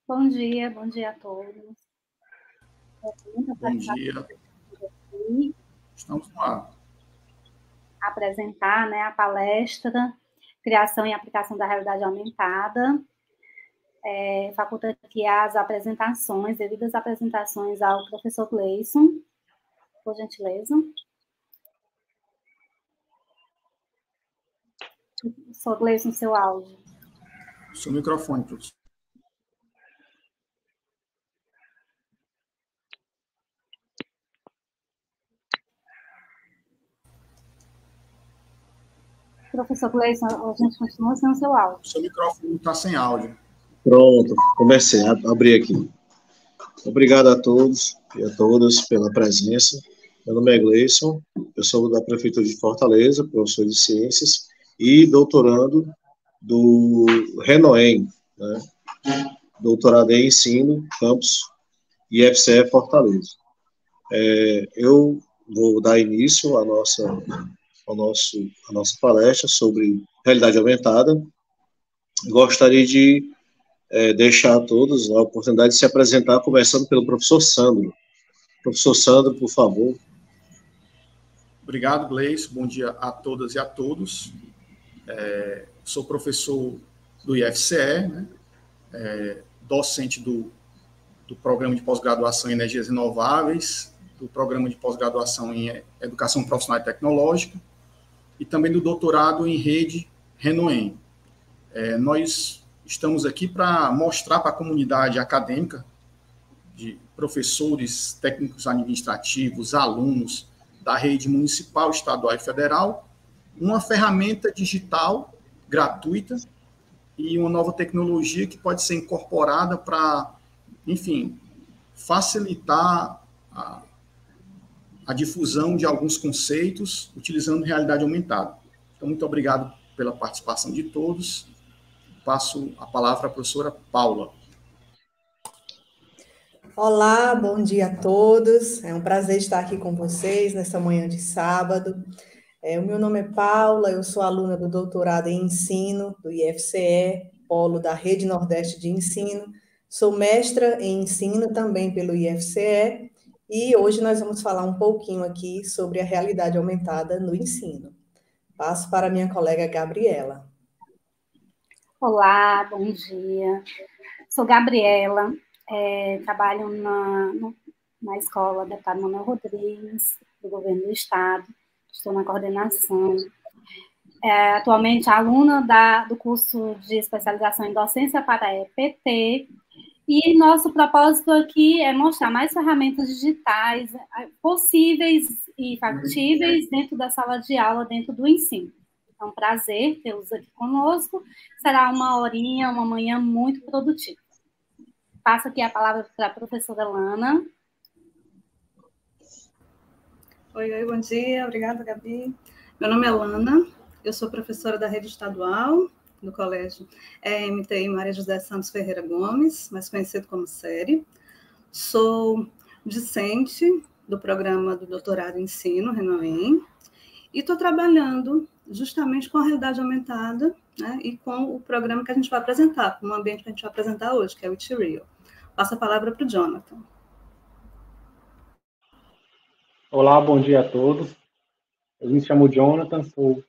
Bom dia a todos. Bom dia. Estamos no ar. Apresentar, né, a palestra Criação e Aplicação da Realidade Aumentada. Faculta aqui as apresentações, devidas apresentações ao professor Gleison, por gentileza. Professor Gleison, seu áudio. Seu microfone, professor. Professor Gleison, a gente continua sem o seu áudio. Seu microfone está sem áudio. Pronto, comecei, abri aqui. Obrigado a todos e a todas pela presença. Meu nome é Gleison, eu sou da Prefeitura de Fortaleza, professor de Ciências e doutorando do Renoem, né? Doutorado em Ensino, Campus IFCE Fortaleza. Eu vou dar início à nossa palestra sobre realidade aumentada. Gostaria de deixar a todos a oportunidade de se apresentar, começando pelo professor Sandro. Professor Sandro, por favor. Obrigado, Gleison. Bom dia a todas e a todos. Sou professor do IFCE, né? Docente do Programa de Pós-Graduação em Energias Renováveis, do Programa de Pós-Graduação em Educação Profissional e Tecnológica, e também do doutorado em Rede Renoem. Nós estamos aqui para mostrar para a comunidade acadêmica, de professores, técnicos administrativos, alunos da rede municipal, estadual e federal, uma ferramenta digital gratuita e uma nova tecnologia que pode ser incorporada para, enfim, facilitar a difusão de alguns conceitos utilizando realidade aumentada. Então, muito obrigado pela participação de todos. Passo a palavra à professora Paula. Olá, bom dia a todos. É um prazer estar aqui com vocês nessa manhã de sábado. O meu nome é Paula, eu sou aluna do doutorado em Ensino, do IFCE, polo da Rede Nordeste de Ensino. Sou mestra em Ensino também pelo IFCE e hoje nós vamos falar um pouquinho aqui sobre a realidade aumentada no ensino. Passo para a minha colega Gabriela. Olá, bom dia. Sou Gabriela, trabalho na escola Deputado Manuel Rodrigues, do Governo do Estado, estou na coordenação. Atualmente, aluna do curso de especialização em docência para a EPT, e nosso propósito aqui é mostrar mais ferramentas digitais possíveis e factíveis dentro da sala de aula, dentro do ensino. É um prazer tê-los aqui conosco. Será uma horinha, uma manhã muito produtiva. Passo aqui a palavra para a professora Lana. Oi, bom dia. Obrigada, Gabi. Meu nome é Lana, eu sou professora da rede estadual do Colégio EMTI Maria José Santos Ferreira Gomes, mais conhecido como SERI. Sou discente do programa do doutorado em ensino, Renoem, e estou trabalhando justamente com a realidade aumentada, né, e com o programa que a gente vai apresentar, com o ambiente que a gente vai apresentar hoje, que é o It Real. Passo a palavra para o Jonathan. Olá, bom dia a todos. Eu me chamo Jonathan, sou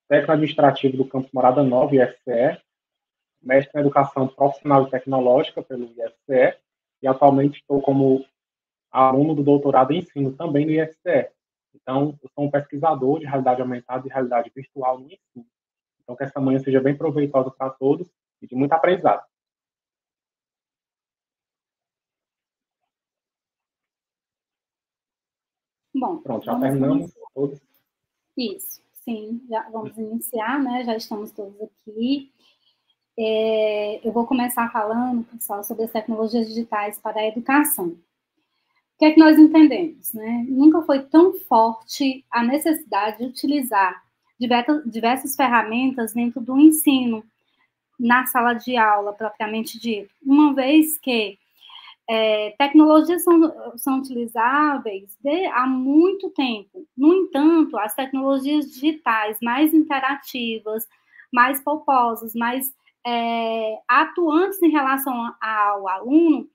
técnico administrativo do Campus Morada Nova, IFCE, mestre em Educação Profissional e Tecnológica pelo IFCE, e atualmente estou como aluno do doutorado em Ensino também no IFCE. Então, eu sou um pesquisador de realidade aumentada e realidade virtual no ensino. Então, que essa manhã seja bem proveitosa para todos e de muito aprendizado. Bom, pronto, já terminamos todos. Isso, sim, já vamos iniciar, né? Já estamos todos aqui. Eu vou começar falando, pessoal, sobre as tecnologias digitais para a educação. O que é que nós entendemos, né? Nunca foi tão forte a necessidade de utilizar diversas ferramentas dentro do ensino, na sala de aula, propriamente dito, uma vez que tecnologias são utilizáveis há muito tempo. No entanto, as tecnologias digitais mais interativas, mais pomposas, mais atuantes em relação ao aluno,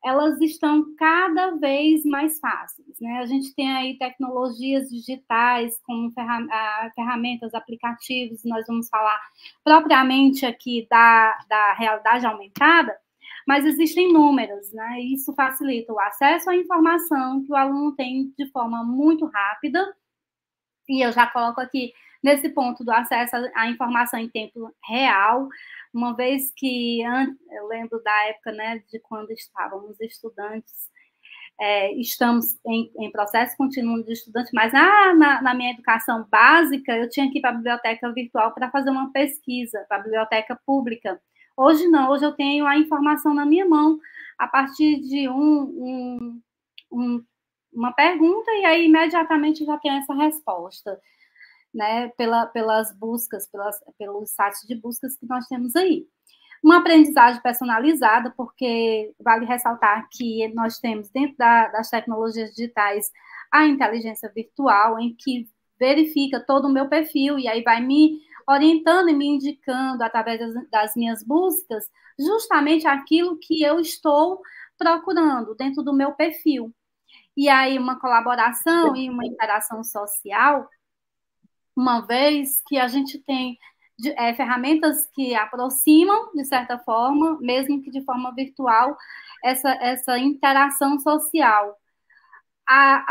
elas estão cada vez mais fáceis, né? A gente tem aí tecnologias digitais, como ferramentas, aplicativos, nós vamos falar propriamente aqui da realidade aumentada, mas existem números, né? E isso facilita o acesso à informação que o aluno tem de forma muito rápida, e eu já coloco aqui nesse ponto do acesso à informação em tempo real, uma vez que eu lembro da época, né, de quando estávamos estudantes, estamos em processo contínuo de estudante, mas na minha educação básica, eu tinha que ir para a biblioteca virtual para fazer uma pesquisa, para a biblioteca pública. Hoje não, hoje eu tenho a informação na minha mão, a partir de uma pergunta, e aí imediatamente já tenho essa resposta, né, pelas buscas, pelos sites de buscas que nós temos aí. Uma aprendizagem personalizada, porque vale ressaltar que nós temos dentro das tecnologias digitais a inteligência virtual, em que verifica todo o meu perfil, e aí vai me orientando e me indicando, através das minhas buscas, justamente aquilo que eu estou procurando dentro do meu perfil. E aí uma colaboração e uma interação social, uma vez que a gente tem ferramentas que aproximam, de certa forma, mesmo que de forma virtual, essa interação social.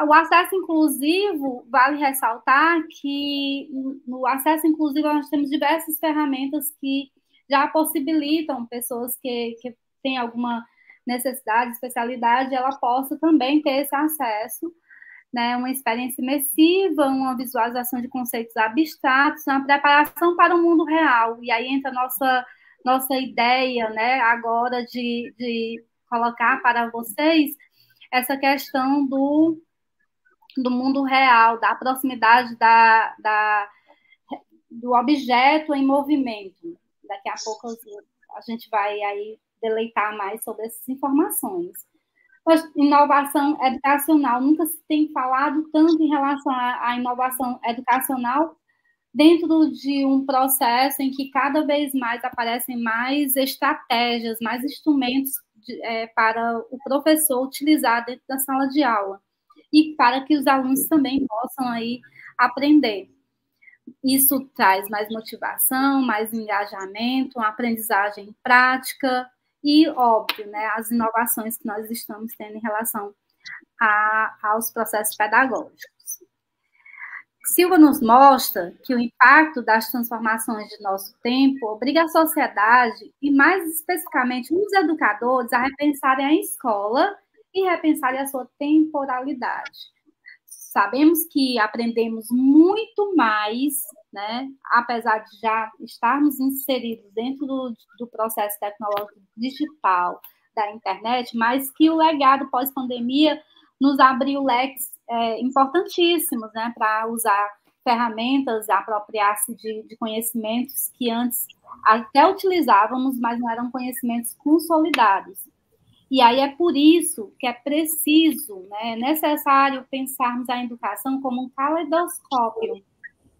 O acesso inclusivo, vale ressaltar que no acesso inclusivo nós temos diversas ferramentas que já possibilitam pessoas que têm alguma necessidade, especialidade, ela possa também ter esse acesso, né, uma experiência imersiva, uma visualização de conceitos abstratos, uma preparação para o mundo real. E aí entra a nossa ideia, né, agora de colocar para vocês essa questão do mundo real, da proximidade do objeto em movimento. Daqui a pouco a gente vai aí deleitar mais sobre essas informações. Inovação educacional, nunca se tem falado tanto em relação à inovação educacional dentro de um processo em que cada vez mais aparecem mais estratégias, mais instrumentos para o professor utilizar dentro da sala de aula e para que os alunos também possam aí aprender. Isso traz mais motivação, mais engajamento, uma aprendizagem prática, e, óbvio, né, as inovações que nós estamos tendo em relação aos processos pedagógicos. Silva nos mostra que o impacto das transformações de nosso tempo obriga a sociedade, e mais especificamente os educadores, a repensarem a escola e repensarem a sua temporalidade. Sabemos que aprendemos muito mais, né, apesar de já estarmos inseridos dentro do processo tecnológico digital da internet, mas que o legado pós-pandemia nos abriu leques importantíssimos, né, para usar ferramentas, apropriar-se de conhecimentos que antes até utilizávamos, mas não eram conhecimentos consolidados. E aí é por isso que é preciso, né, é necessário pensarmos a educação como um caleidoscópio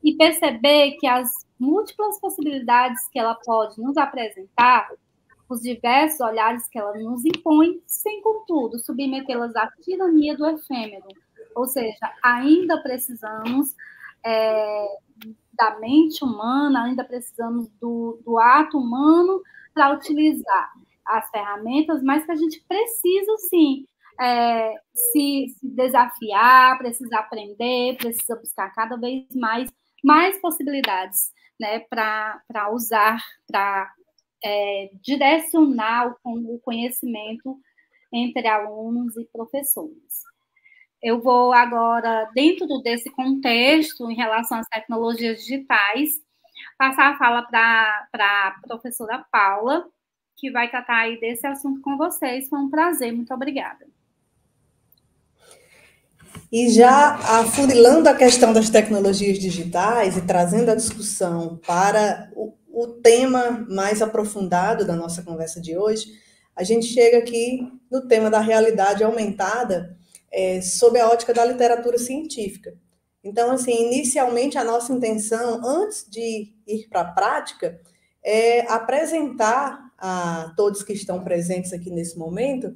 e perceber que as múltiplas possibilidades que ela pode nos apresentar, os diversos olhares que ela nos impõe, sem, contudo, submetê-las à tirania do efêmero. Ou seja, ainda precisamos da mente humana, ainda precisamos do ato humano para utilizar as ferramentas, mas que a gente precisa, sim, se desafiar, precisa aprender, precisa buscar cada vez mais possibilidades, né, para usar, para direcionar o conhecimento entre alunos e professores. Eu vou agora, dentro desse contexto, em relação às tecnologias digitais, passar a fala para a professora Paula, que vai tratar aí desse assunto com vocês. Foi um prazer, muito obrigada. E já afunilando a questão das tecnologias digitais e trazendo a discussão para o tema mais aprofundado da nossa conversa de hoje, a gente chega aqui no tema da realidade aumentada, sob a ótica da literatura científica. Então, assim, inicialmente a nossa intenção, antes de ir para a prática, é apresentar a todos que estão presentes aqui nesse momento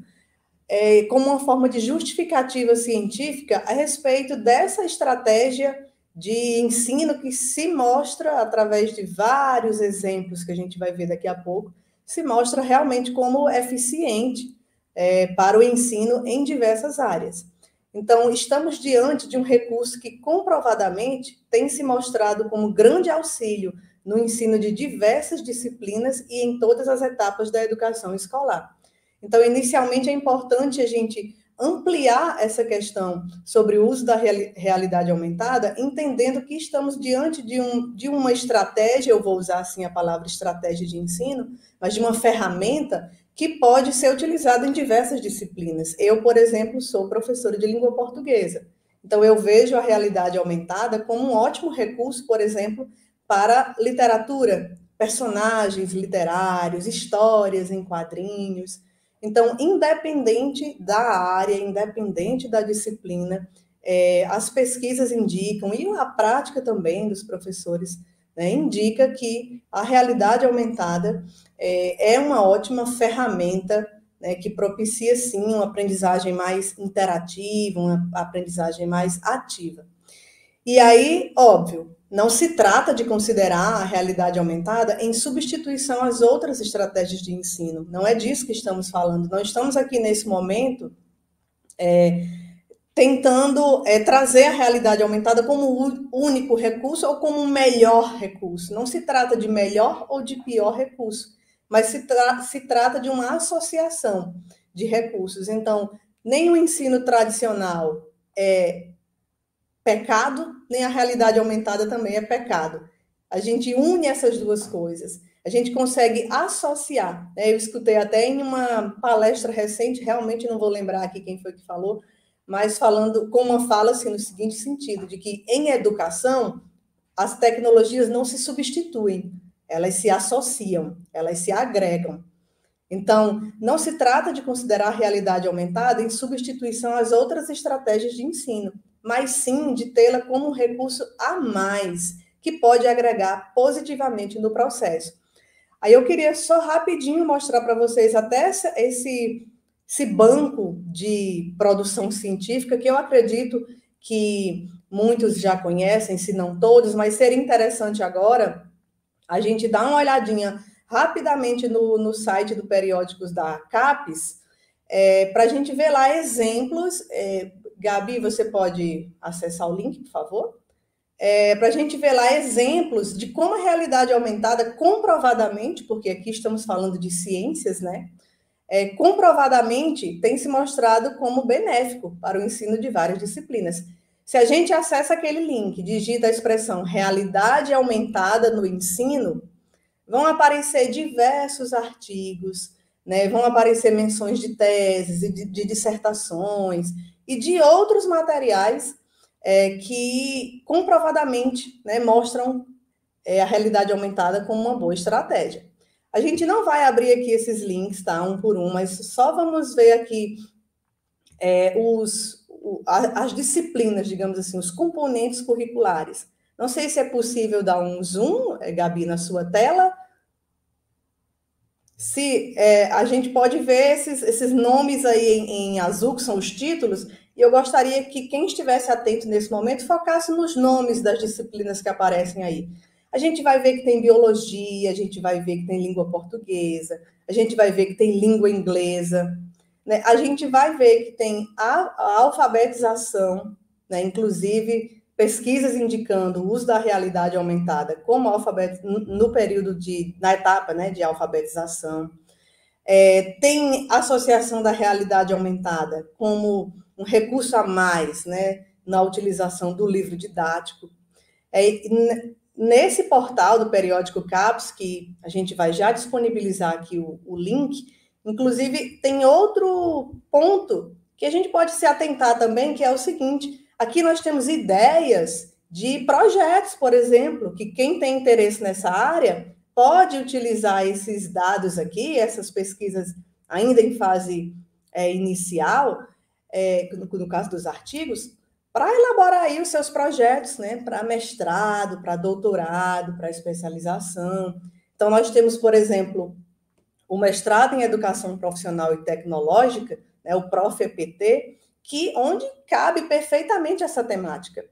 como uma forma de justificativa científica a respeito dessa estratégia de ensino que se mostra, através de vários exemplos que a gente vai ver daqui a pouco, se mostra realmente como eficiente para o ensino em diversas áreas. Então, estamos diante de um recurso que comprovadamente tem se mostrado como grande auxílio no ensino de diversas disciplinas e em todas as etapas da educação escolar. Então, inicialmente, é importante a gente ampliar essa questão sobre o uso da realidade aumentada, entendendo que estamos diante de uma estratégia, eu vou usar assim a palavra estratégia de ensino, mas de uma ferramenta que pode ser utilizada em diversas disciplinas. Eu, por exemplo, sou professora de língua portuguesa, então eu vejo a realidade aumentada como um ótimo recurso, por exemplo, para literatura, personagens literários, histórias em quadrinhos. Então, independente da área, independente da disciplina, as pesquisas indicam, e a prática também dos professores, né, indica que a realidade aumentada é uma ótima ferramenta, né, que propicia, sim, uma aprendizagem mais interativa, uma aprendizagem mais ativa. E aí, óbvio, não se trata de considerar a realidade aumentada em substituição às outras estratégias de ensino. Não é disso que estamos falando. Nós estamos aqui, nesse momento, tentando trazer a realidade aumentada como único recurso ou como um melhor recurso. Não se trata de melhor ou de pior recurso, mas se trata de uma associação de recursos. Então, nem o ensino tradicional é pecado, nem a realidade aumentada também é pecado. A gente une essas duas coisas. A gente consegue associar. Né? Eu escutei até em uma palestra recente, realmente não vou lembrar aqui quem foi que falou, mas falando com uma fala assim, no seguinte sentido, de que em educação as tecnologias não se substituem, elas se associam, elas se agregam. Então, não se trata de considerar a realidade aumentada em substituição às outras estratégias de ensino, mas sim de tê-la como um recurso a mais, que pode agregar positivamente no processo. Aí eu queria só rapidinho mostrar para vocês até esse banco de produção científica, que eu acredito que muitos já conhecem, se não todos, mas seria interessante agora a gente dar uma olhadinha rapidamente no site do Periódicos da CAPES, para a gente ver lá exemplos. Gabi, você pode acessar o link, por favor? Para a gente ver lá exemplos de como a realidade aumentada, comprovadamente, porque aqui estamos falando de ciências, né? Comprovadamente tem se mostrado como benéfico para o ensino de várias disciplinas. Se a gente acessa aquele link, digita a expressão realidade aumentada no ensino, vão aparecer diversos artigos, né? Vão aparecer menções de teses e de dissertações e de outros materiais que comprovadamente, né, mostram a realidade aumentada como uma boa estratégia. A gente não vai abrir aqui esses links, tá, um por um, mas só vamos ver aqui as disciplinas, digamos assim, os componentes curriculares. Não sei se é possível dar um zoom, Gabi, na sua tela. Se a gente pode ver esses nomes aí em azul, que são os títulos, e eu gostaria que quem estivesse atento nesse momento focasse nos nomes das disciplinas que aparecem aí. A gente vai ver que tem biologia, a gente vai ver que tem língua portuguesa, a gente vai ver que tem língua inglesa, né? A gente vai ver que tem a alfabetização, né? Inclusive pesquisas indicando o uso da realidade aumentada como no período na etapa, né, de alfabetização. Tem associação da realidade aumentada como um recurso a mais, né, na utilização do livro didático. Nesse portal do Periódico CAPES, que a gente vai já disponibilizar aqui o link, inclusive tem outro ponto que a gente pode se atentar também, que é o seguinte: aqui nós temos ideias de projetos, por exemplo, que quem tem interesse nessa área pode utilizar esses dados aqui, essas pesquisas ainda em fase inicial, no caso dos artigos, para elaborar aí os seus projetos, né, para mestrado, para doutorado, para especialização. Então, Então, nós temos, por exemplo, o mestrado em Educação Profissional e Tecnológica, né, o ProfEPT, onde cabe perfeitamente essa temática.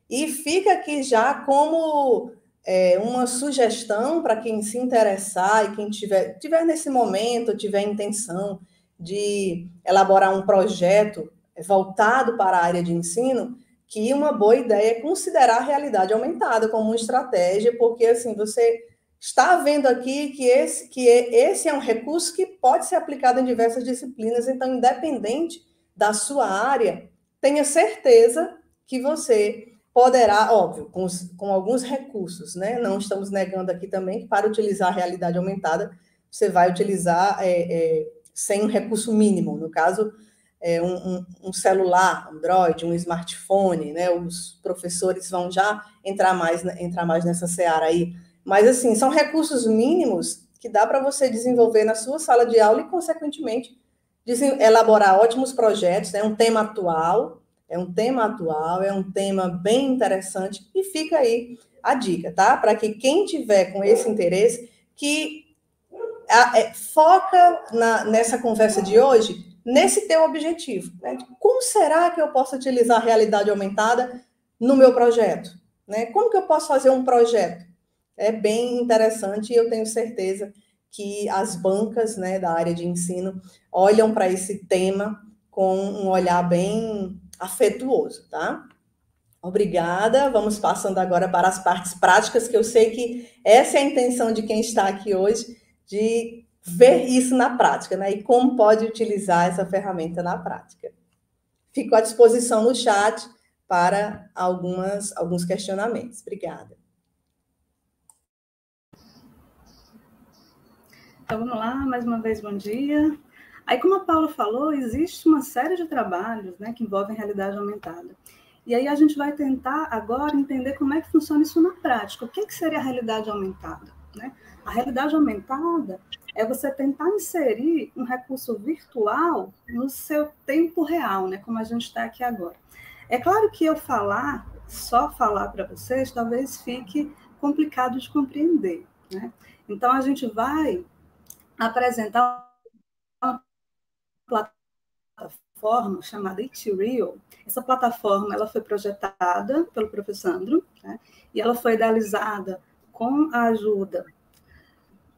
E fica aqui já como uma sugestão para quem se interessar e quem tiver nesse momento, tiver intenção de elaborar um projeto voltado para a área de ensino, que uma boa ideia é considerar a realidade aumentada como uma estratégia, porque assim você está vendo aqui que esse é um recurso que pode ser aplicado em diversas disciplinas, então, independente da sua área, tenha certeza que você poderá, óbvio, com alguns recursos, né? Não estamos negando aqui também que para utilizar a realidade aumentada, você vai utilizar sem um recurso mínimo, no caso, um celular, Android, um smartphone, né? Os professores vão já entrar mais nessa seara aí. Mas, assim, são recursos mínimos que dá para você desenvolver na sua sala de aula e, consequentemente, elaborar ótimos projetos. É um tema atual, é um tema bem interessante, e fica aí a dica, tá? Para que quem tiver com esse interesse, que foca nessa conversa de hoje, nesse teu objetivo, né? Como será que eu posso utilizar a realidade aumentada no meu projeto? Né? Como que eu posso fazer um projeto? É bem interessante, e eu tenho certeza que as bancas, né, da área de ensino olham para esse tema com um olhar bem afetuoso, tá? Obrigada. Vamos passando agora para as partes práticas, que eu sei que essa é a intenção de quem está aqui hoje, de ver isso na prática, né? E como pode utilizar essa ferramenta na prática. Fico à disposição no chat para alguns questionamentos. Obrigada. Então, vamos lá, mais uma vez, bom dia. Aí, como a Paula falou, existe uma série de trabalhos, né, que envolvem realidade aumentada. E aí a gente vai tentar agora entender como é que funciona isso na prática. O que seria a realidade aumentada? Né? A realidade aumentada é você tentar inserir um recurso virtual no seu tempo real, né, como a gente está aqui agora. É claro que só falar para vocês, talvez fique complicado de compreender. Né? Então, a gente vai apresentar uma plataforma chamada It.Real. Essa plataforma ela foi projetada pelo professor Sandro, né? E ela foi idealizada com a ajuda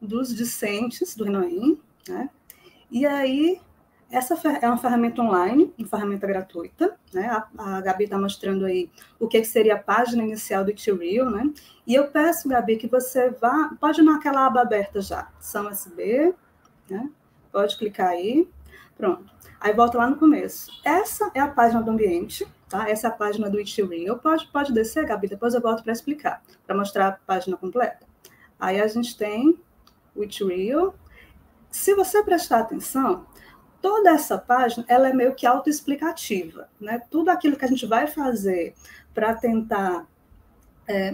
dos discentes do Renoim, né? E aí, essa é uma ferramenta online, uma ferramenta gratuita, né? A Gabi está mostrando aí o que seria a página inicial do It.Real, né? E eu peço, Gabi, que você pode ir naquela aba aberta já, São USB, né? Pode clicar aí, pronto. Aí volta lá no começo. Essa é a página do ambiente, tá? Essa é a página do It.Real. Pode descer, Gabi, depois eu volto para explicar, para mostrar a página completa. Aí a gente tem o It.Real. Se você prestar atenção, toda essa página ela é meio que autoexplicativa, né? Tudo aquilo que a gente vai fazer para tentar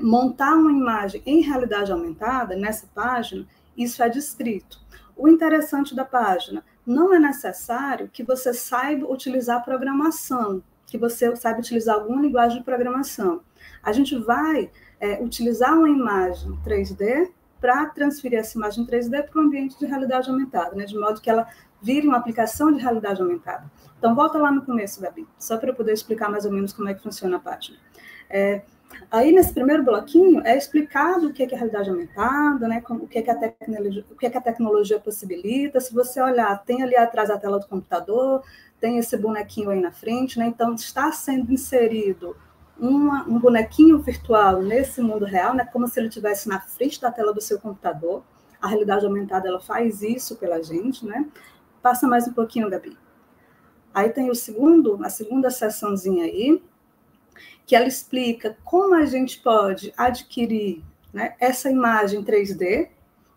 montar uma imagem em realidade aumentada nessa página, isso é descrito. O interessante da página, não é necessário que você saiba utilizar programação, que você saiba utilizar alguma linguagem de programação. A gente vai utilizar uma imagem 3D para transferir essa imagem 3D para o ambiente de realidade aumentada, né? De modo que ela vire uma aplicação de realidade aumentada. Então, volta lá no começo, Gabi, só para eu poder explicar mais ou menos como é que funciona a página. Aí, nesse primeiro bloquinho, é explicado o que é a realidade aumentada, né? O que a tecnologia possibilita. Se você olhar, tem ali atrás a tela do computador, tem esse bonequinho aí na frente, né? Então, está sendo inserido um bonequinho virtual nesse mundo real, né? Como se ele estivesse na frente da tela do seu computador. A realidade aumentada, ela faz isso pela gente, né? Passa mais um pouquinho, Gabi. Aí tem a segunda seçãozinha aí, que ela explica como a gente pode adquirir, né, essa imagem 3D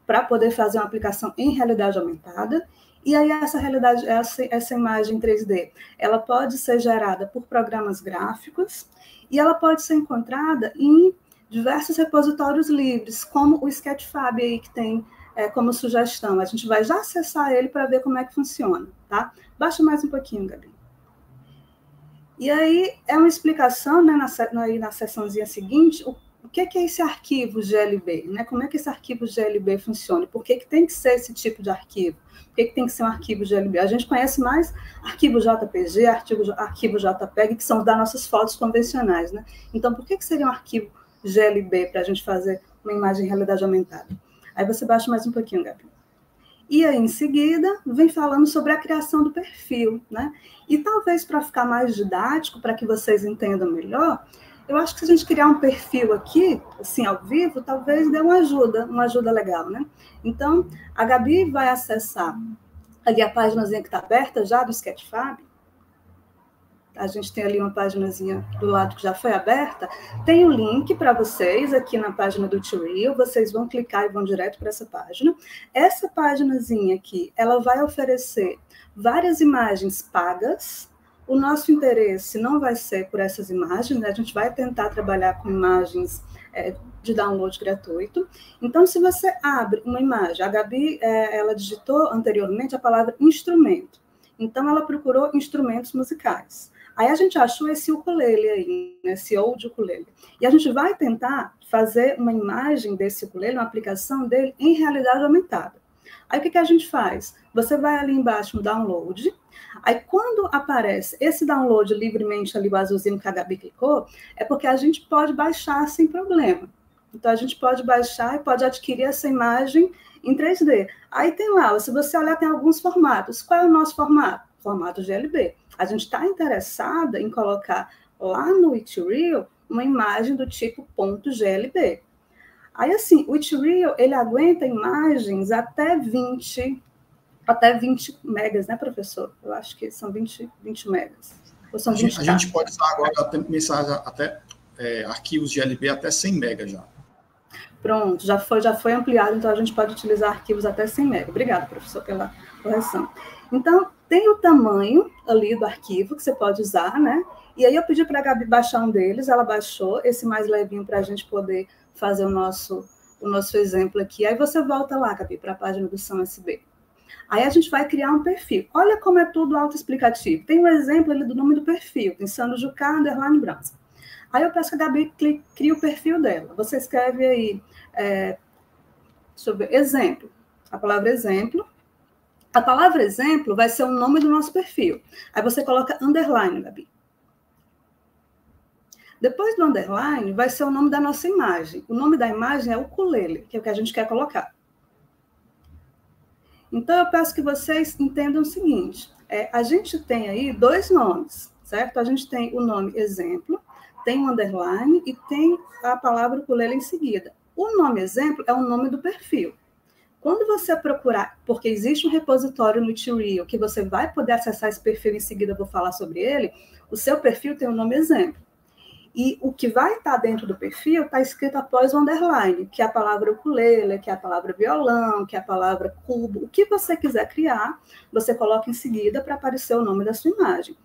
para poder fazer uma aplicação em realidade aumentada. E aí essa imagem 3D, ela pode ser gerada por programas gráficos e ela pode ser encontrada em diversos repositórios livres, como o Sketchfab aí que tem como sugestão. A gente vai já acessar ele para ver como é que funciona, tá? Baixa mais um pouquinho, Gabi. E aí é uma explicação, né, na seçãozinha seguinte, o que é esse arquivo GLB? Né? Como é que esse arquivo GLB funciona? Por que tem que ser esse tipo de arquivo? Por que tem que ser um arquivo GLB? A gente conhece mais arquivo JPG, arquivo JPEG, que são das nossas fotos convencionais. Né? Então, por que seria um arquivo GLB para a gente fazer uma imagem em realidade aumentada? Aí você baixa mais um pouquinho, Gabi. E aí, em seguida, vem falando sobre a criação do perfil. Né? E talvez, para ficar mais didático, para que vocês entendam melhor, eu acho que se a gente criar um perfil aqui, assim, ao vivo, talvez dê uma ajuda legal, né? Então, a Gabi vai acessar ali a páginazinha que está aberta já do Sketchfab. A gente tem ali uma páginazinha do lado que já foi aberta. Tem o link para vocês aqui na página do Tutorial. Vocês vão clicar e vão direto para essa página. Essa páginazinha aqui, ela vai oferecer várias imagens pagas. O nosso interesse não vai ser por essas imagens, né? A gente vai tentar trabalhar com imagens de download gratuito. Então, se você abre uma imagem, a Gabi, ela digitou anteriormente a palavra instrumento. Então, ela procurou instrumentos musicais. Aí a gente achou esse ukulele aí, né? Esse old ukulele. E a gente vai tentar fazer uma imagem desse ukulele, uma aplicação dele em realidade aumentada. Aí o que a gente faz? Você vai ali embaixo no download. Aí, quando aparece esse download livremente ali, o azulzinho que a Gabi clicou, é porque a gente pode baixar sem problema. Então, a gente pode baixar e pode adquirir essa imagem em 3D. Aí tem lá, se você olhar, tem alguns formatos. Qual é o nosso formato? Formato GLB. A gente está interessada em colocar lá no Tutorial uma imagem do tipo .glb. Aí, assim, o Tutorial, ele aguenta imagens até 20 megas, né, professor? Eu acho que são 20 megas. Ou são 20 a gente pode usar agora até arquivos de GLB até 100 megas já. Pronto, já foi ampliado, então a gente pode utilizar arquivos até 100 megas. Obrigada, professor, pela correção. Então, tem o tamanho ali do arquivo que você pode usar, né? E aí eu pedi para a Gabi baixar um deles, ela baixou esse mais levinho para a gente poder fazer o nosso exemplo aqui. Aí você volta lá, Gabi, para a página do São SB. Aí a gente vai criar um perfil. Olha como é tudo autoexplicativo. Tem um exemplo ali do nome do perfil, tem Sandro Jucá, _ Brasa. Aí eu peço que a Gabi crie o perfil dela. Você escreve aí, deixa eu ver, exemplo. A palavra exemplo. A palavra exemplo vai ser o nome do nosso perfil. Aí você coloca underline, Gabi. Depois do underline, vai ser o nome da nossa imagem. O nome da imagem é ukulele, que é o que a gente quer colocar. Então, eu peço que vocês entendam o seguinte. A gente tem aí 2 nomes, certo? A gente tem o nome exemplo, tem um underline e tem a palavra ukulele em seguida. O nome exemplo é o nome do perfil. Quando você procurar, porque existe um repositório no Tutorial que você vai poder acessar esse perfil, em seguida eu vou falar sobre ele, o seu perfil tem o nome exemplo. E o que vai estar dentro do perfil está escrito após o underline, que é a palavra ukulele, que é a palavra violão, que é a palavra cubo. O que você quiser criar, você coloca em seguida para aparecer o nome da sua imagem.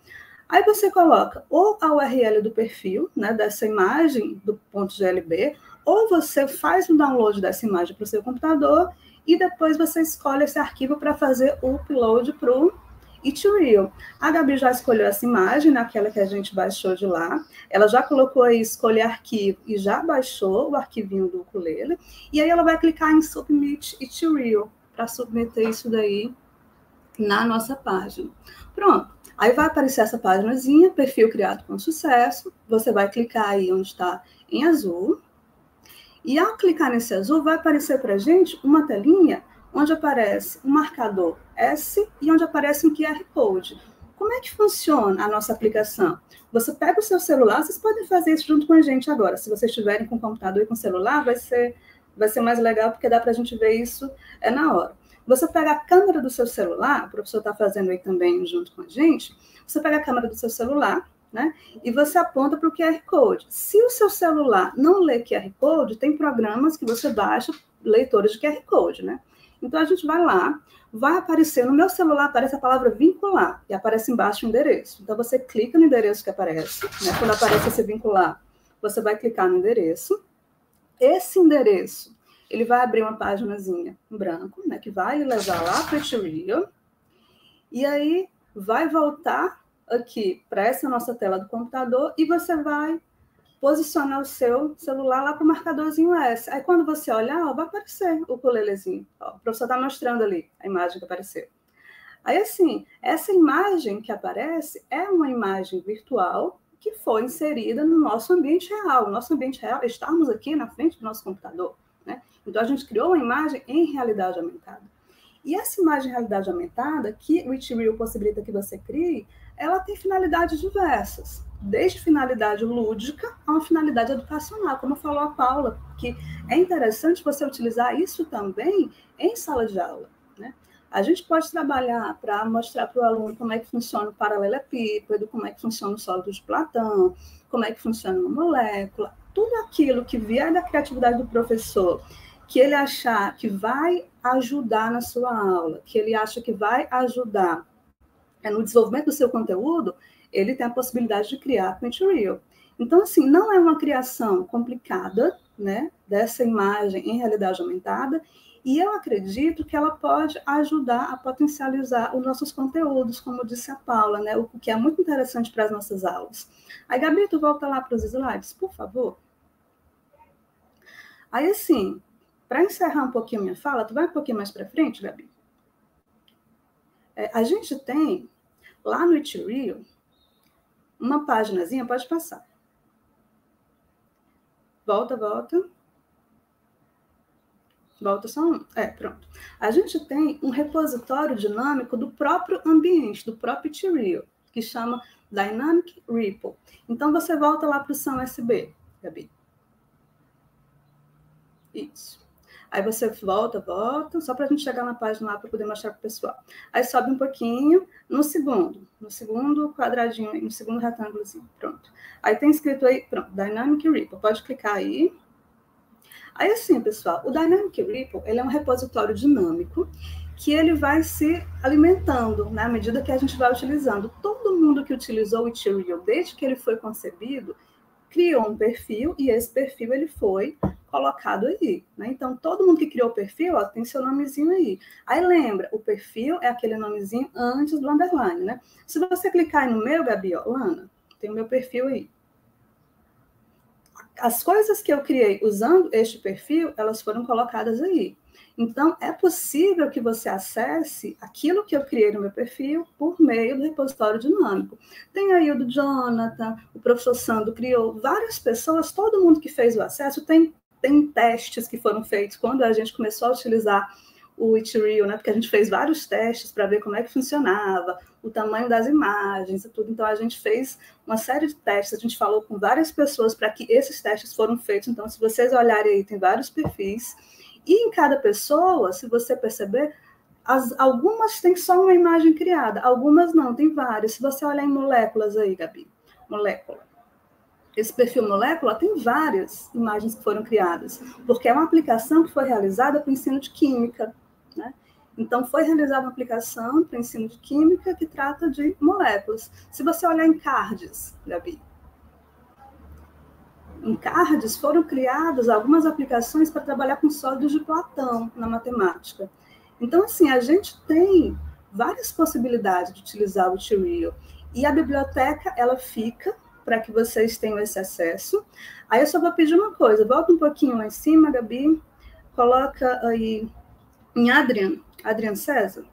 Aí você coloca ou a URL do perfil, né, dessa imagem do .glb, ou você faz o download dessa imagem para o seu computador e depois você escolhe esse arquivo para fazer o upload para o Tutorial. A Gabi já escolheu essa imagem, naquela que a gente baixou de lá. Ela já colocou aí escolher arquivo e já baixou o arquivinho do ukulele. E aí ela vai clicar em Submit Tutorial para submeter isso daí na nossa página. Pronto. Aí vai aparecer essa páginazinha, perfil criado com sucesso. Você vai clicar aí onde está em azul. E ao clicar nesse azul, vai aparecer para a gente uma telinha onde aparece um marcador S e onde aparece um QR Code. Como é que funciona a nossa aplicação? Você pega o seu celular, vocês podem fazer isso junto com a gente agora. Se vocês estiverem com o computador e com o celular, vai ser mais legal, porque dá para a gente ver isso na hora. Você pega a câmera do seu celular, o professor está fazendo aí também junto com a gente, você pega a câmera do seu celular, né, e você aponta para o QR Code. Se o seu celular não lê QR Code, tem programas que você baixa, leitores de QR Code, né? Então, a gente vai lá, vai aparecer, no meu celular aparece a palavra vincular, e aparece embaixo o endereço. Então, você clica no endereço que aparece, né? Quando aparece esse vincular, você vai clicar no endereço. Esse endereço, ele vai abrir uma páginazinha em branco, né? Que vai levar lá para o Tutorial, e aí vai voltar aqui para essa nossa tela do computador, e você vai posicionar o seu celular lá para o marcadorzinho S. Aí, quando você olhar, ó, vai aparecer o ukulelezinho. Ó, o professor está mostrando ali a imagem que apareceu. Aí, assim, essa imagem que aparece é uma imagem virtual que foi inserida no nosso ambiente real. O nosso ambiente real, estamos aqui na frente do nosso computador, né? Então, a gente criou uma imagem em realidade aumentada. E essa imagem em realidade aumentada, que o Itch.io possibilita que você crie, ela tem finalidades diversas, desde finalidade lúdica a uma finalidade educacional, como falou a Paula, que é interessante você utilizar isso também em sala de aula, né? A gente pode trabalhar para mostrar para o aluno como é que funciona o paralelepípedo, como é que funciona o sólido de Platão, como é que funciona uma molécula, tudo aquilo que vier da criatividade do professor, que ele achar que vai ajudar na sua aula, que ele acha que vai ajudar no desenvolvimento do seu conteúdo, ele tem a possibilidade de criar com o Itch.io. Então, assim, não é uma criação complicada, né, dessa imagem em realidade aumentada, e eu acredito que ela pode ajudar a potencializar os nossos conteúdos, como disse a Paula, né, o que é muito interessante para as nossas aulas. Aí, Gabi, tu volta lá para os slides, por favor. Aí, assim, para encerrar um pouquinho minha fala, tu vai um pouquinho mais para frente, Gabi? A gente tem, lá no Itch.io, uma paginazinha, pode passar. Volta, volta. Volta só um. Pronto. A gente tem um repositório dinâmico do próprio ambiente, do próprio Itch.io, que chama Dynamic Repo. Então, você volta lá para o Sam USB, Gabi. Isso. Aí você volta, só para a gente chegar na página lá para poder mostrar para o pessoal. Aí sobe um pouquinho, no segundo quadradinho, no segundo retângulozinho, pronto. Aí tem escrito aí, pronto, Dynamic Repo, pode clicar aí. Aí assim, pessoal, o Dynamic Repo, ele é um repositório dinâmico que ele vai se alimentando, né, à medida que a gente vai utilizando. Todo mundo que utilizou o Itch.io desde que ele foi concebido, criou um perfil e esse perfil ele foi colocado aí, né? Então, todo mundo que criou o perfil, ó, tem seu nomezinho aí. Aí lembra, o perfil é aquele nomezinho antes do underline, né? Se você clicar aí no meu, Gabi, ó, Lana, tem o meu perfil aí. As coisas que eu criei usando este perfil, elas foram colocadas aí. Então, é possível que você acesse aquilo que eu criei no meu perfil por meio do repositório dinâmico. Tem aí o do Jonathan, o professor Sandro criou, várias pessoas, todo mundo que fez o acesso tem testes que foram feitos quando a gente começou a utilizar o Itch.io, né? Porque a gente fez vários testes para ver como é que funcionava, o tamanho das imagens e tudo. Então, a gente fez uma série de testes, a gente falou com várias pessoas para que esses testes foram feitos. Então, se vocês olharem aí, tem vários perfis. E em cada pessoa, se você perceber, algumas têm só uma imagem criada, algumas não, tem várias. Se você olhar em moléculas aí, Gabi, molécula. Esse perfil molécula tem várias imagens que foram criadas, porque é uma aplicação que foi realizada para o ensino de química, né? Então, foi realizada uma aplicação para o ensino de química que trata de moléculas. Se você olhar em CARDES, Gabi, em CARDES foram criadas algumas aplicações para trabalhar com sólidos de Platão na matemática. Então, assim, a gente tem várias possibilidades de utilizar o Itch.io. E a biblioteca, ela fica para que vocês tenham esse acesso. Aí eu só vou pedir uma coisa, volta um pouquinho lá em cima, Gabi, coloca aí em Adrian César,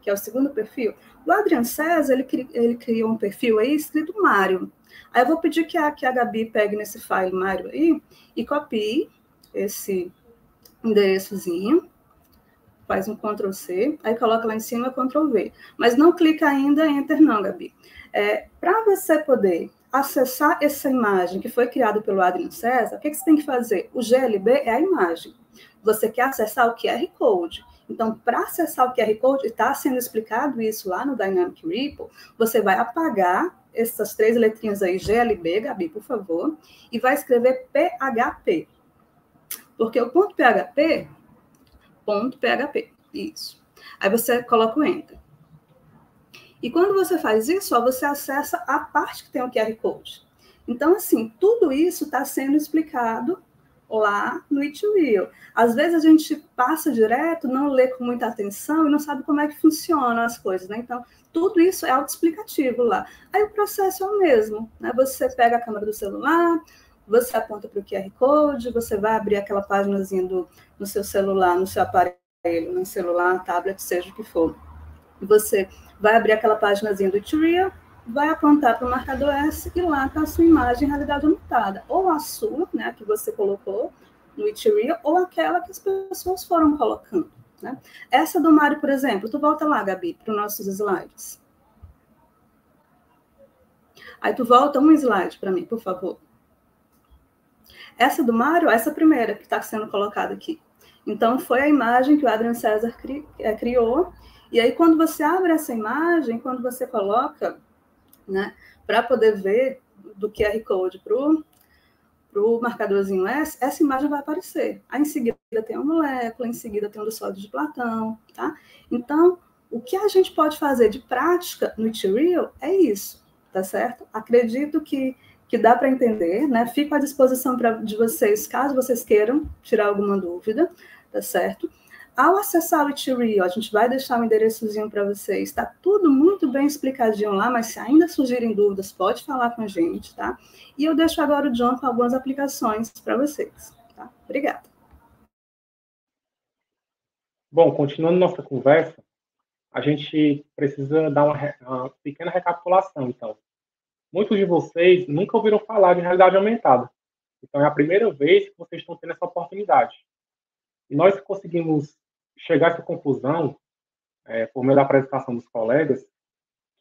que é o segundo perfil. O Adrian César, ele criou um perfil aí escrito Mário. Aí eu vou pedir que a Gabi pegue nesse file Mário aí e copie esse endereçozinho, faz um Ctrl+C, aí coloca lá em cima Ctrl+V. Mas não clica ainda em Enter não, Gabi. Para você poder acessar essa imagem que foi criada pelo Adrian César, o que você tem que fazer? O GLB é a imagem. Você quer acessar o QR Code. Então, para acessar o QR Code, está sendo explicado isso lá no Dynamic Repo, você vai apagar essas 3 letrinhas aí, GLB, Gabi, por favor, e vai escrever PHP. Porque o ponto PHP, isso. Aí você coloca o Enter. E quando você faz isso, ó, você acessa a parte que tem o QR Code. Então, assim, tudo isso está sendo explicado lá no It-Real. Às vezes a gente passa direto, não lê com muita atenção e não sabe como é que funcionam as coisas, né? Então, tudo isso é autoexplicativo lá. Aí o processo é o mesmo, né? Você pega a câmera do celular, você aponta para o QR Code, você vai abrir aquela páginazinha no seu celular, no seu aparelho, no celular, tablet, seja o que for. Você vai abrir aquela páginazinha do It-Real, vai apontar para o marcador S e lá está a sua imagem em realidade aumentada. Ou a sua, né, que você colocou no It-Real, ou aquela que as pessoas foram colocando. Né? Essa do Mário, por exemplo, tu volta lá, Gabi, para os nossos slides. Aí tu volta um slide para mim, por favor. Essa do Mário, essa primeira que está sendo colocada aqui. Então, foi a imagem que o Adrian César criou. E aí, quando você abre essa imagem, quando você coloca, né, para poder ver do QR Code para o marcadorzinho S, essa imagem vai aparecer. Aí, em seguida, tem uma molécula, em seguida, tem um do sódio de Platão, tá? Então, o que a gente pode fazer de prática no It-Real é isso, tá certo? Acredito que dá para entender, né? Fico à disposição de vocês, caso vocês queiram tirar alguma dúvida, tá certo? Ao acessar o It-Real, a gente vai deixar um endereçozinho para vocês, está tudo muito bem explicadinho lá, mas se ainda surgirem dúvidas, pode falar com a gente, tá? E eu deixo agora o John com algumas aplicações para vocês, tá? Obrigada. Bom, continuando nossa conversa, a gente precisa dar uma pequena recapitulação, então. Muitos de vocês nunca ouviram falar de realidade aumentada. Então, é a primeira vez que vocês estão tendo essa oportunidade. E nós conseguimos chegar a essa conclusão, por meio da apresentação dos colegas,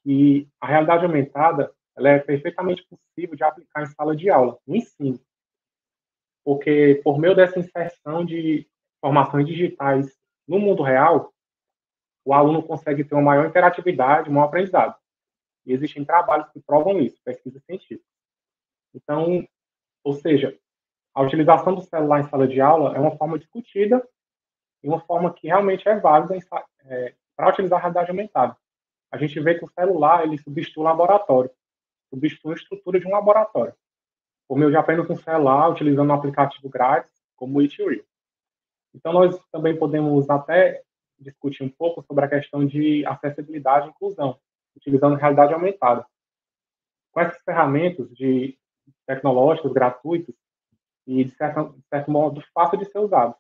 que a realidade aumentada ela é perfeitamente possível de aplicar em sala de aula, no ensino. Porque, por meio dessa inserção de informações digitais no mundo real, o aluno consegue ter uma maior interatividade, um maior aprendizado. E existem trabalhos que provam isso, pesquisa científica. Então, ou seja, a utilização do celular em sala de aula é uma forma discutida e uma forma que realmente é válida para utilizar a realidade aumentada. A gente vê que o celular ele substitui o laboratório, substitui a estrutura de um laboratório. Por meio de apenas um celular, utilizando um aplicativo grátis, como o It-Real. Então, nós também podemos até discutir um pouco sobre a questão de acessibilidade e inclusão, utilizando realidade aumentada. Com essas ferramentas tecnológicas, gratuitas, e, de certo modo, fácil de ser usadas,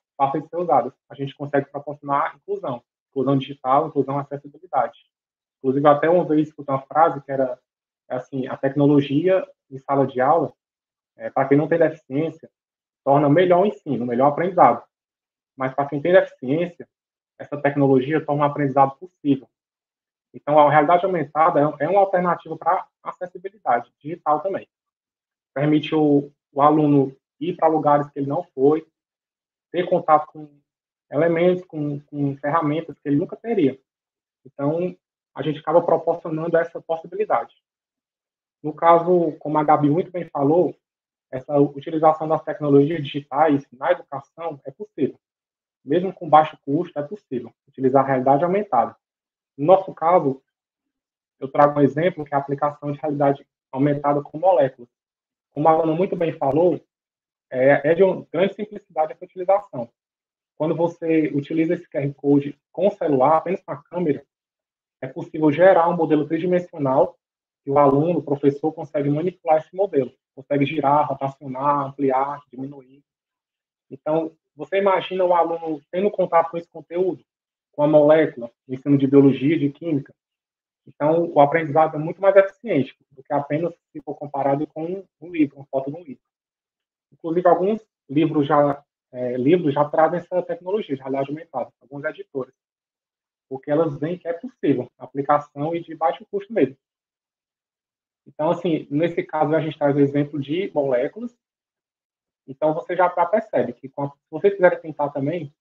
a gente consegue proporcionar inclusão digital, inclusão e acessibilidade. Inclusive, até uma vez escutei uma frase que era assim, a tecnologia em sala de aula, para quem não tem deficiência, torna melhor o ensino, melhor o aprendizado. Mas para quem tem deficiência, essa tecnologia torna o aprendizado possível. Então, a realidade aumentada é uma alternativa para acessibilidade digital também. Permite o aluno ir para lugares que ele não foi, ter contato com elementos, com ferramentas que ele nunca teria. Então, a gente acaba proporcionando essa possibilidade. No caso, como a Gabi muito bem falou, essa utilização das tecnologias digitais na educação é possível. Mesmo com baixo custo, é possível utilizar a realidade aumentada. No nosso caso, eu trago um exemplo que é a aplicação de realidade aumentada com moléculas. Como a Alana muito bem falou, é de uma grande simplicidade essa utilização. Quando você utiliza esse QR Code com o celular, apenas com a câmera, é possível gerar um modelo tridimensional que o aluno, o professor, consegue manipular esse modelo. Consegue girar, rotacionar, ampliar, diminuir. Então, você imagina o aluno tendo contato com esse conteúdo, com a molécula, no ensino de biologia, de química. Então, o aprendizado é muito mais eficiente do que apenas se for comparado com um livro, uma foto de um livro. Inclusive, alguns livros já trazem essa tecnologia de realidade aumentada, algumas editoras, porque elas veem que é possível a aplicação e de baixo custo mesmo. Então, assim, nesse caso, a gente traz o exemplo de moléculas. Então, você já percebe que, se vocês quiserem tentar também,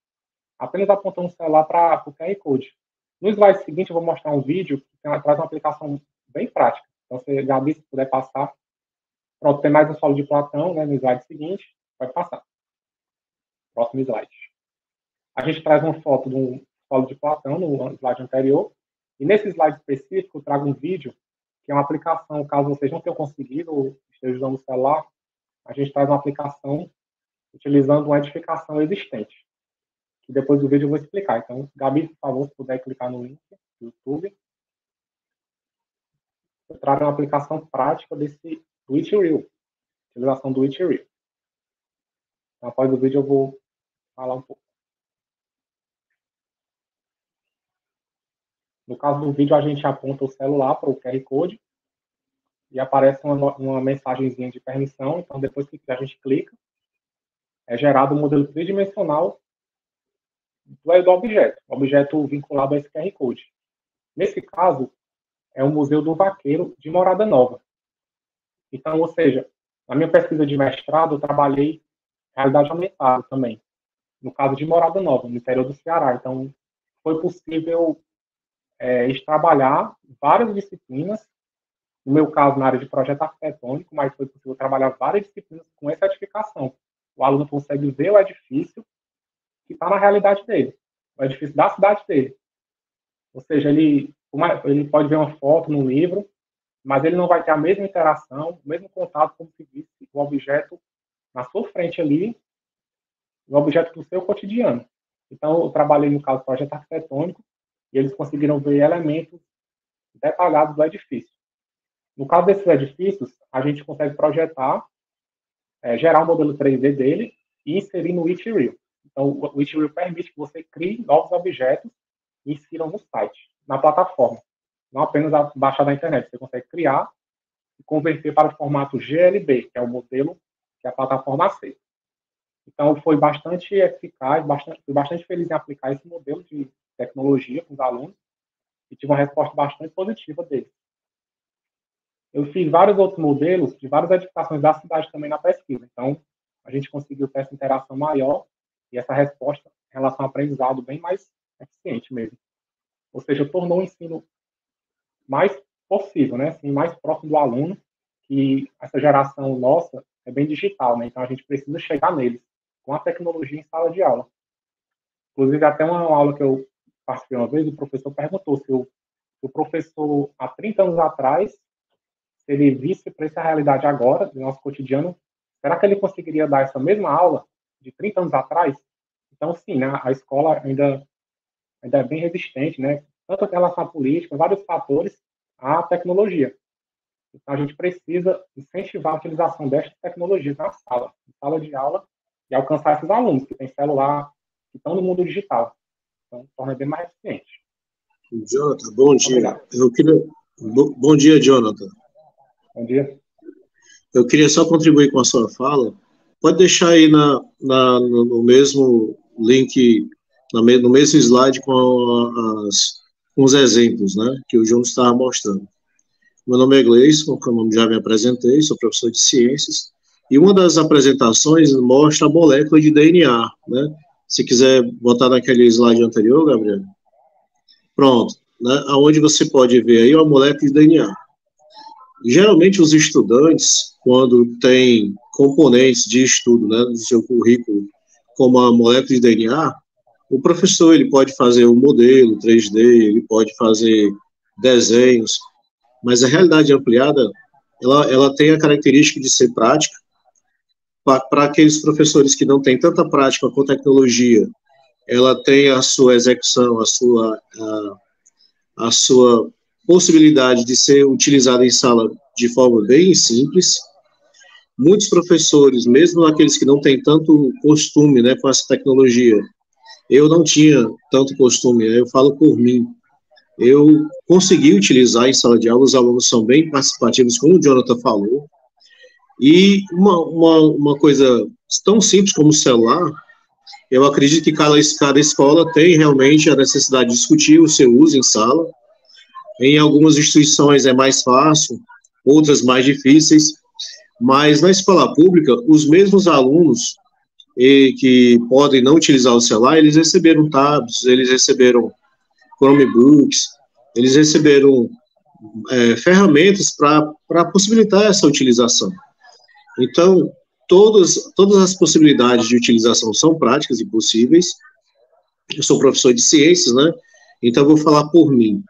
apenas apontando o celular para o QR Code. No slide seguinte, eu vou mostrar um vídeo que traz uma aplicação bem prática. Então, Gabi, se puder passar. Pronto, tem mais um solo de Platão, né, no slide seguinte. Pode passar. Próximo slide. A gente traz uma foto de um solo de Platão no slide anterior. E nesse slide específico, eu trago um vídeo que é uma aplicação, caso vocês não tenham conseguido ou estejam usando o celular, a gente traz uma aplicação utilizando uma edificação existente, que depois do vídeo eu vou explicar. Então, Gabi, por favor, se puder clicar no link do YouTube. Eu trago uma aplicação prática do It-Reel, utilização do It-Reel. Então, após o vídeo eu vou falar um pouco. No caso do vídeo, a gente aponta o celular para o QR Code e aparece uma mensagenzinha de permissão. Então, depois que a gente clica, é gerado um modelo tridimensional do objeto vinculado a esse QR Code. Nesse caso, é o Museu do Vaqueiro de Morada Nova. Então, ou seja, na minha pesquisa de mestrado, eu trabalhei realidade aumentada também, no caso de Morada Nova, no interior do Ceará. Então, foi possível trabalhar várias disciplinas, no meu caso, na área de projeto arquitetônico, mas foi possível trabalhar várias disciplinas com essa edificação. O aluno consegue ver o edifício que está na realidade dele, o edifício da cidade dele. Ou seja, ele pode ver uma foto no livro, mas ele não vai ter a mesma interação, o mesmo contato como se visse o objeto na sua frente ali, o objeto do seu cotidiano. Então, eu trabalhei no caso do projeto arquitetônico, e eles conseguiram ver elementos detalhados do edifício. No caso desses edifícios, a gente consegue projetar, gerar um modelo 3D dele e inserir no It-Reel. Então, o It-Reel permite que você crie novos objetos e insira no site, na plataforma. Não apenas baixar da internet. Você consegue criar e converter para o formato GLB, que é o modelo que a plataforma aceita. Então, foi bastante eficaz, fui bastante feliz em aplicar esse modelo de tecnologia com os alunos e tive uma resposta bastante positiva deles. Eu fiz vários outros modelos de várias edificações da cidade também na pesquisa. Então, a gente conseguiu ter essa interação maior e essa resposta em relação ao aprendizado bem mais eficiente mesmo. Ou seja, tornou o ensino mais possível, né? Assim, mais próximo do aluno, que essa geração nossa é bem digital, né? Então, a gente precisa chegar neles com a tecnologia em sala de aula. Inclusive, até uma aula que eu participei uma vez, o professor perguntou se o professor, há 30 anos atrás, se ele visse para essa realidade agora, do nosso cotidiano, será que ele conseguiria dar essa mesma aula de 30 anos atrás? Então, sim, né, a escola ainda é bem resistente, né? Tanto em relação à política, vários fatores, à tecnologia. Então, a gente precisa incentivar a utilização destas tecnologias na sala de aula, e alcançar esses alunos que têm celular, que estão no mundo digital. Então, torna bem mais eficiente. Jonathan, bom dia. Bom dia, Jonathan. Bom dia. Eu queria só contribuir com a sua fala. Pode deixar aí no mesmo link, no mesmo slide com os exemplos, né, que o João estava mostrando. Meu nome é Gleison, como já me apresentei, sou professor de ciências, e uma das apresentações mostra a molécula de DNA, né? Se quiser botar naquele slide anterior, Gabriel. Pronto, né? Onde você pode ver aí a molécula de DNA. Geralmente os estudantes, quando tem componentes de estudo, né, no seu currículo, como a molécula de DNA, o professor ele pode fazer um modelo 3D, ele pode fazer desenhos, mas a realidade ampliada, ela tem a característica de ser prática. Para aqueles professores que não têm tanta prática com tecnologia, ela tem a sua execução, a sua possibilidade de ser utilizada em sala de forma bem simples. Muitos professores, mesmo aqueles que não têm tanto costume, né, com essa tecnologia, eu não tinha tanto costume, eu falo por mim, eu consegui utilizar em sala de aula, os alunos são bem participativos, como o Jonathan falou, e uma coisa tão simples como o celular, eu acredito que cada escola tem realmente a necessidade de discutir o seu uso em sala. Em algumas instituições é mais fácil, outras mais difíceis, mas na escola pública, os mesmos alunos que podem não utilizar o celular, eles receberam tablets, eles receberam Chromebooks, eles receberam ferramentas para possibilitar essa utilização. Então, todas as possibilidades de utilização são práticas e possíveis. Eu sou professor de ciências, né? Então, eu vou falar por mim.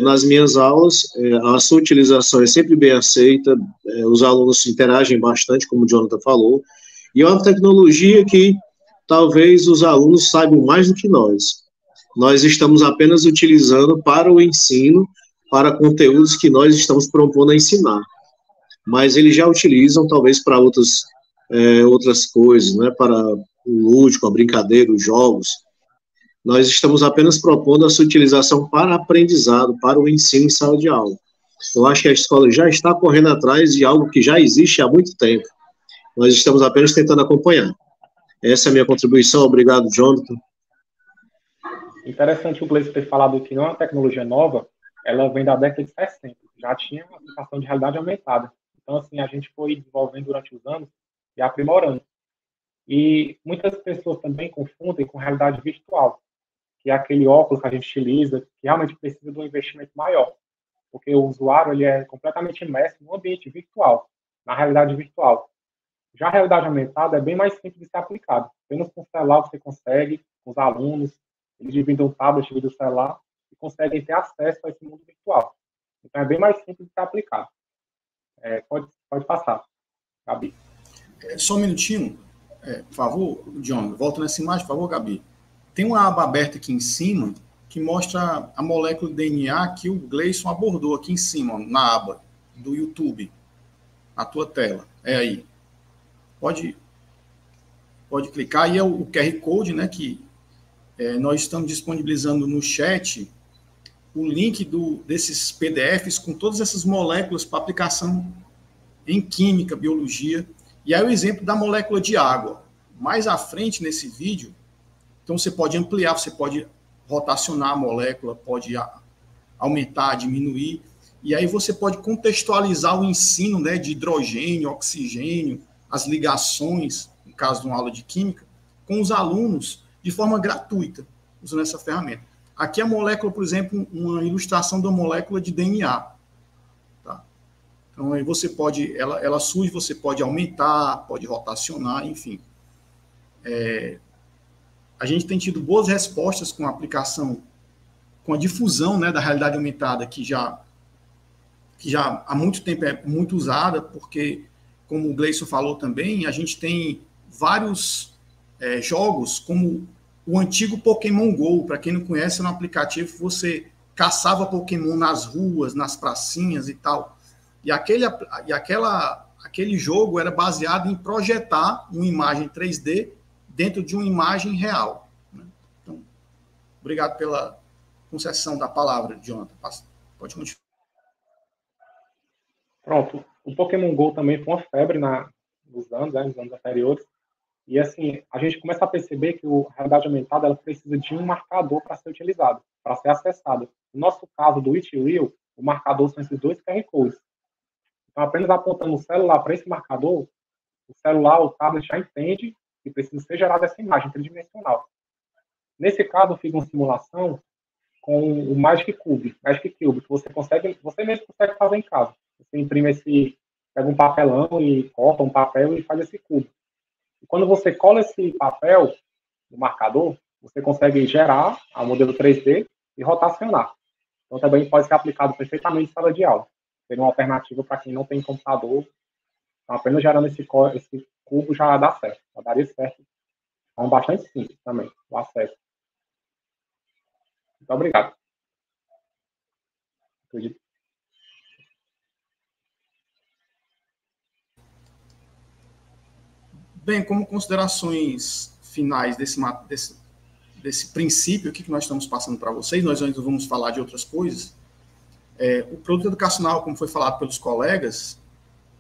Nas minhas aulas, a sua utilização é sempre bem aceita, os alunos interagem bastante, como o Jonathan falou, E é uma tecnologia que talvez os alunos saibam mais do que nós. Nós estamos apenas utilizando para o ensino, para conteúdos que nós estamos propondo a ensinar. Mas eles já utilizam, talvez, para outras coisas, né? Para o lúdico, a brincadeira, os jogos. Nós estamos apenas propondo a sua utilização para aprendizado, para o ensino em sala de aula. Eu acho que a escola já está correndo atrás de algo que já existe há muito tempo. Nós estamos apenas tentando acompanhar. Essa é a minha contribuição. Obrigado, Jonathan. Interessante o Gleison ter falado que não é uma tecnologia nova, ela vem da década de 60. Já tinha uma aplicação de realidade aumentada. Então, assim, a gente foi desenvolvendo durante os anos e aprimorando. E muitas pessoas também confundem com realidade virtual, que é aquele óculos que a gente utiliza, que realmente precisa de um investimento maior, porque o usuário ele é completamente imerso no ambiente virtual, na realidade virtual. Já a realidade aumentada é bem mais simples de ser aplicada. Apenas com o celular você consegue, com os alunos, eles dividem o tablet, dividem o celular, e conseguem ter acesso a esse mundo virtual. Então é bem mais simples de ser aplicado. Pode passar, Gabi. Só um minutinho, por favor, John, volta nessa imagem, por favor, Gabi. Tem uma aba aberta aqui em cima que mostra a molécula de DNA que o Gleison abordou aqui em cima, na aba do YouTube, a tua tela. É aí. Pode clicar. E é o QR Code, né, que nós estamos disponibilizando no chat o link desses PDFs com todas essas moléculas para aplicação em química, biologia. E aí o exemplo da molécula de água. Mais à frente nesse vídeo, então você pode ampliar, você pode rotacionar a molécula, pode aumentar, diminuir, e aí você pode contextualizar o ensino, né, de hidrogênio, oxigênio, as ligações, no caso de uma aula de química, com os alunos de forma gratuita, usando essa ferramenta. Aqui a molécula, por exemplo, uma ilustração da molécula de DNA. Tá? Então, aí você pode, ela surge, você pode aumentar, pode rotacionar, enfim. A gente tem tido boas respostas com a aplicação, com a difusão, né, da realidade aumentada, que já há muito tempo é muito usada, porque, como o Gleison falou também, a gente tem vários jogos, como o antigo Pokémon GO. Para quem não conhece, é um aplicativo que você caçava Pokémon nas ruas, nas pracinhas e tal. E aquele jogo era baseado em projetar uma imagem 3D dentro de uma imagem real. Né? Então, obrigado pela concessão da palavra, Jonathan. Pode continuar. Pronto. O Pokémon GO também foi uma febre nos anos anteriores. E, assim, a gente começa a perceber que a realidade aumentada ela precisa de um marcador para ser utilizado, para ser acessado. No nosso caso do It Real, o marcador são esses dois QR Codes. Então, apenas apontando o celular para esse marcador, o celular, o tablet já entende que precisa ser gerada essa imagem tridimensional. Nesse caso, eu fiz uma simulação com o Magic Cube, que você mesmo consegue fazer em casa. Você imprime pega um papelão e corta um papel e faz esse cubo. E quando você cola esse papel no marcador, você consegue gerar a modelo 3D e rotacionar. Então, também pode ser aplicado perfeitamente em sala de aula. Seria uma alternativa para quem não tem computador. Então, apenas gerando esse cubo já dá certo. Já daria certo. É bastante simples também, o acesso. Muito obrigado. Bem, como considerações finais desse princípio aqui que nós estamos passando para vocês, nós ainda vamos falar de outras coisas. O produto educacional, como foi falado pelos colegas,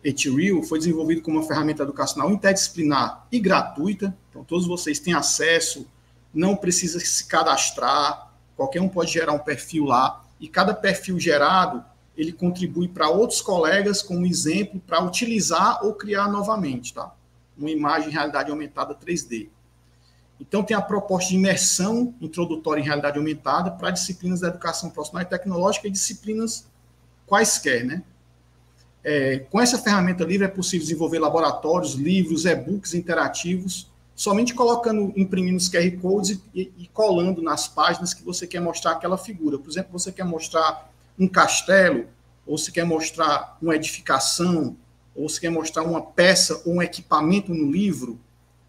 It Real, foi desenvolvido como uma ferramenta educacional interdisciplinar e gratuita. Então, todos vocês têm acesso, não precisa se cadastrar, qualquer um pode gerar um perfil lá, e cada perfil gerado, ele contribui para outros colegas como exemplo para utilizar ou criar novamente, tá? Uma imagem em realidade aumentada 3D. Então, tem a proposta de imersão introdutória em realidade aumentada para disciplinas da educação profissional e tecnológica e disciplinas quaisquer, né? Com essa ferramenta livre é possível desenvolver laboratórios, livros, e-books interativos, somente imprimindo os QR Codes e colando nas páginas que você quer mostrar aquela figura. Por exemplo, você quer mostrar um castelo, ou você quer mostrar uma edificação, ou você quer mostrar uma peça ou um equipamento no livro,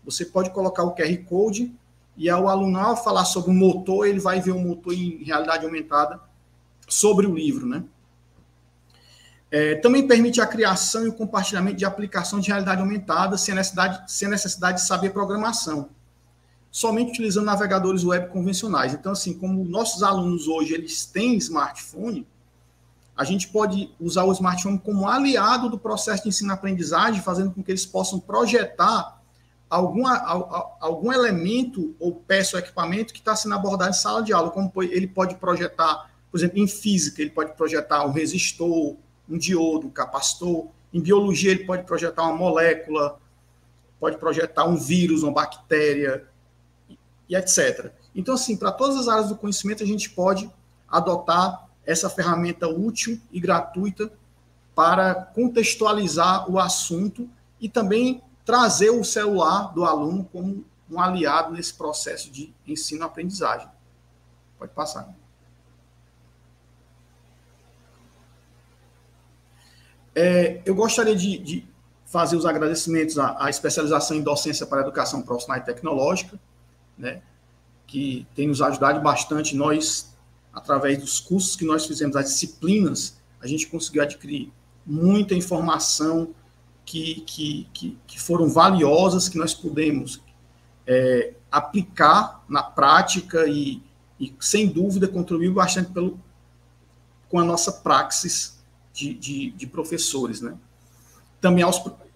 você pode colocar o QR Code e ao aluno, ao falar sobre o motor, ele vai ver o motor em realidade aumentada sobre o livro, né? Também permite a criação e o compartilhamento de aplicação de realidade aumentada sem necessidade de saber programação, somente utilizando navegadores web convencionais. Então, assim, como nossos alunos hoje eles têm smartphone, a gente pode usar o smartphone como aliado do processo de ensino-aprendizagem, fazendo com que eles possam projetar algum elemento ou peça ou equipamento que está sendo abordado em sala de aula, como ele pode projetar, por exemplo, em física, ele pode projetar um resistor, um diodo, um capacitor. Em biologia, ele pode projetar uma molécula, pode projetar um vírus, uma bactéria, e etc. Então, assim, para todas as áreas do conhecimento, a gente pode adotar essa ferramenta útil e gratuita para contextualizar o assunto e também trazer o celular do aluno como um aliado nesse processo de ensino-aprendizagem. Pode passar. Eu gostaria de fazer os agradecimentos à especialização em docência para a educação profissional e tecnológica, né, que tem nos ajudado bastante. Nós, através dos cursos que nós fizemos, as disciplinas, a gente conseguiu adquirir muita informação que foram valiosas, que nós pudemos aplicar na prática e, sem dúvida, contribuiu bastante com a nossa praxis de professores, né? Também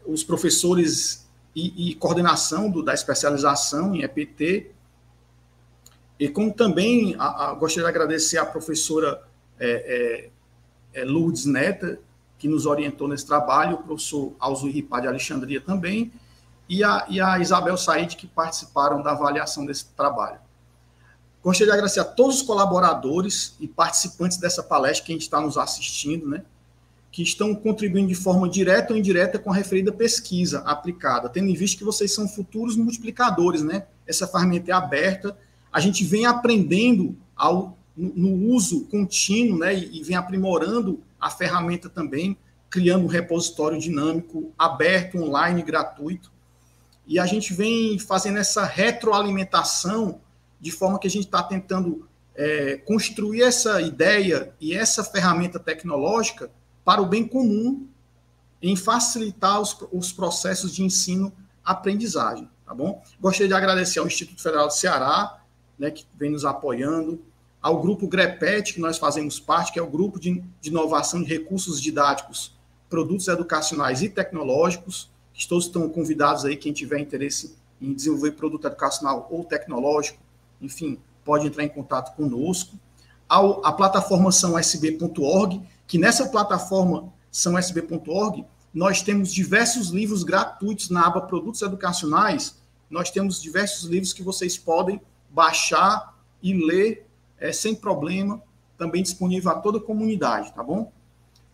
os professores e coordenação da especialização em EPT, e como também gostaria de agradecer à professora Lourdes Neta, que nos orientou nesse trabalho, o professor Alzuir Ripá de Alexandria também, e a Isabel Said, que participaram da avaliação desse trabalho. Gostaria de agradecer a todos os colaboradores e participantes dessa palestra que a gente está nos assistindo, né, que estão contribuindo de forma direta ou indireta com a referida pesquisa aplicada, tendo em vista que vocês são futuros multiplicadores, né? Essa ferramenta é aberta, a gente vem aprendendo no uso contínuo, né, e vem aprimorando a ferramenta também, criando um repositório dinâmico, aberto, online, gratuito, e a gente vem fazendo essa retroalimentação de forma que a gente está tentando construir essa ideia e essa ferramenta tecnológica para o bem comum, em facilitar os processos de ensino-aprendizagem, tá bom? Gostaria de agradecer ao Instituto Federal do Ceará, né, que vem nos apoiando, ao grupo GREPET, que nós fazemos parte, que é o Grupo de Inovação de Recursos Didáticos, Produtos Educacionais e Tecnológicos, que todos estão convidados aí, quem tiver interesse em desenvolver produto educacional ou tecnológico, enfim, pode entrar em contato conosco. A plataforma SãoSB.org, que nessa plataforma SãoSB.org, nós temos diversos livros gratuitos na aba Produtos Educacionais, nós temos diversos livros que vocês podem baixar e ler sem problema, também disponível a toda a comunidade, tá bom?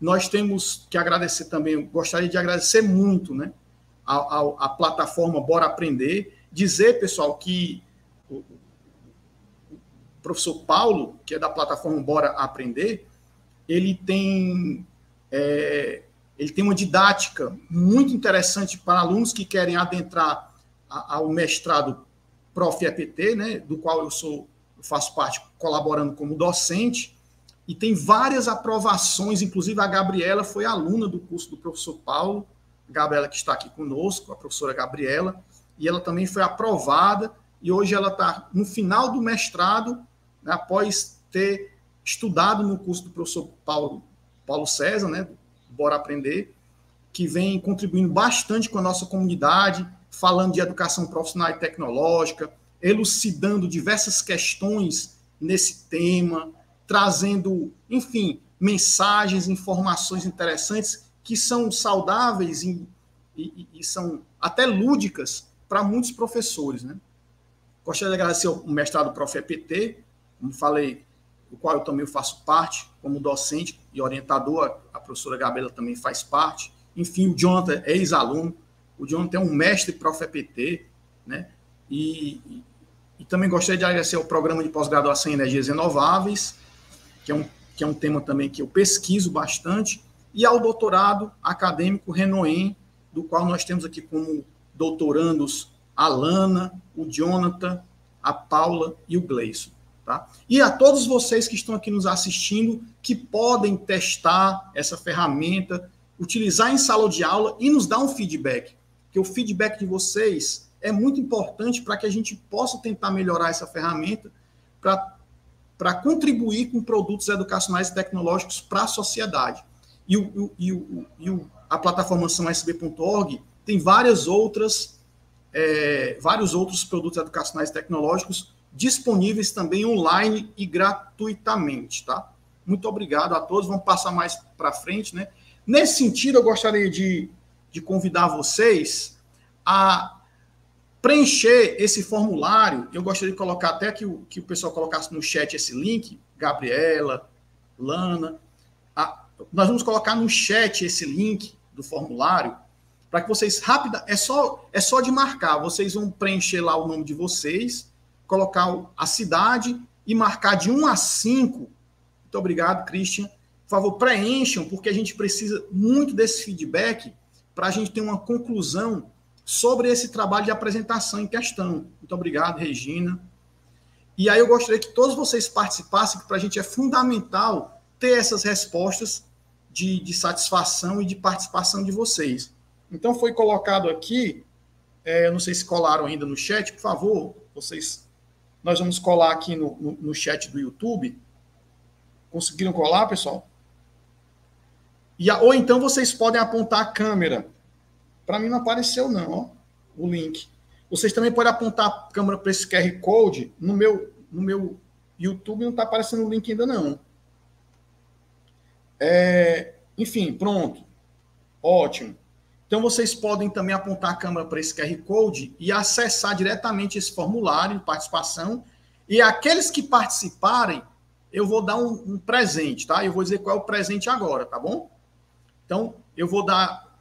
Nós temos que agradecer também, gostaria de agradecer muito, né, a plataforma Bora Aprender, dizer, pessoal, que o professor Paulo, que é da plataforma Bora Aprender, ele tem uma didática muito interessante para alunos que querem adentrar ao mestrado Prof. EPT, né, do qual eu faço parte colaborando como docente, e tem várias aprovações, inclusive a Gabriela foi aluna do curso do professor Paulo, a Gabriela que está aqui conosco, a professora Gabriela, e ela também foi aprovada, e hoje ela está no final do mestrado, né, após ter estudado no curso do professor Paulo César, né, Bora Aprender, que vem contribuindo bastante com a nossa comunidade, falando de educação profissional e tecnológica, elucidando diversas questões nesse tema, trazendo, enfim, mensagens, informações interessantes que são saudáveis e são até lúdicas para muitos professores, né? Gostaria de agradecer ao mestrado Prof. EPT, como falei, do qual eu também faço parte, como docente e orientador, a professora Gabriela também faz parte. Enfim, o Jonathan é ex-aluno, o Jonathan é um mestre Prof. EPT, né? E também gostaria de agradecer ao programa de pós-graduação em energias renováveis, que é um tema também que eu pesquiso bastante, e ao doutorado acadêmico Renoem, do qual nós temos aqui como doutorandos a Lana, o Jonathan, a Paula e o Gleison. Tá? E a todos vocês que estão aqui nos assistindo, que podem testar essa ferramenta, utilizar em sala de aula e nos dar um feedback. Porque o feedback de vocês é muito importante para que a gente possa tentar melhorar essa ferramenta para contribuir com produtos educacionais e tecnológicos para a sociedade. A plataforma SãoSB.org tem vários outros produtos educacionais e tecnológicos disponíveis também online e gratuitamente, tá? Muito obrigado a todos, vamos passar mais para frente, né? Nesse sentido, eu gostaria de convidar vocês a preencher esse formulário. Eu gostaria de colocar até que o pessoal colocasse no chat esse link, Gabriela, Lana. Nós vamos colocar no chat esse link do formulário, para que vocês é só de marcar, vocês vão preencher lá o nome de vocês, colocar a cidade e marcar de 1 a 5. Muito obrigado, Christian. Por favor, preencham, porque a gente precisa muito desse feedback para a gente ter uma conclusão sobre esse trabalho de apresentação em questão. Muito obrigado, Regina. E aí eu gostaria que todos vocês participassem, que para a gente é fundamental ter essas respostas de satisfação e de participação de vocês. Então, foi colocado aqui, eu não sei se colaram ainda no chat, por favor, nós vamos colar aqui no chat do YouTube. Conseguiram colar, pessoal? Ou então vocês podem apontar a câmera. Para mim não apareceu não, ó, o link. Vocês também podem apontar a câmera para esse QR Code. No meu YouTube não está aparecendo o link ainda não. Enfim, pronto. Ótimo. Então, vocês podem também apontar a câmera para esse QR Code e acessar diretamente esse formulário de participação. E aqueles que participarem, eu vou dar um presente, tá? Eu vou dizer qual é o presente agora, tá bom? Então, eu vou dar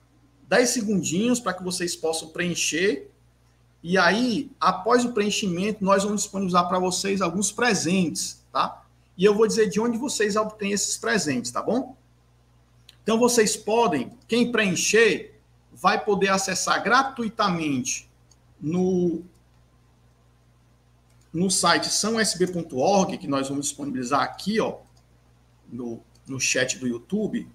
10 segundinhos para que vocês possam preencher. E aí, após o preenchimento, nós vamos disponibilizar para vocês alguns presentes, tá? E eu vou dizer de onde vocês obtêm esses presentes, tá bom? Então, vocês podem, quem preencher, vai poder acessar gratuitamente no site SãoSB.org, que nós vamos disponibilizar aqui, ó, no chat do YouTube.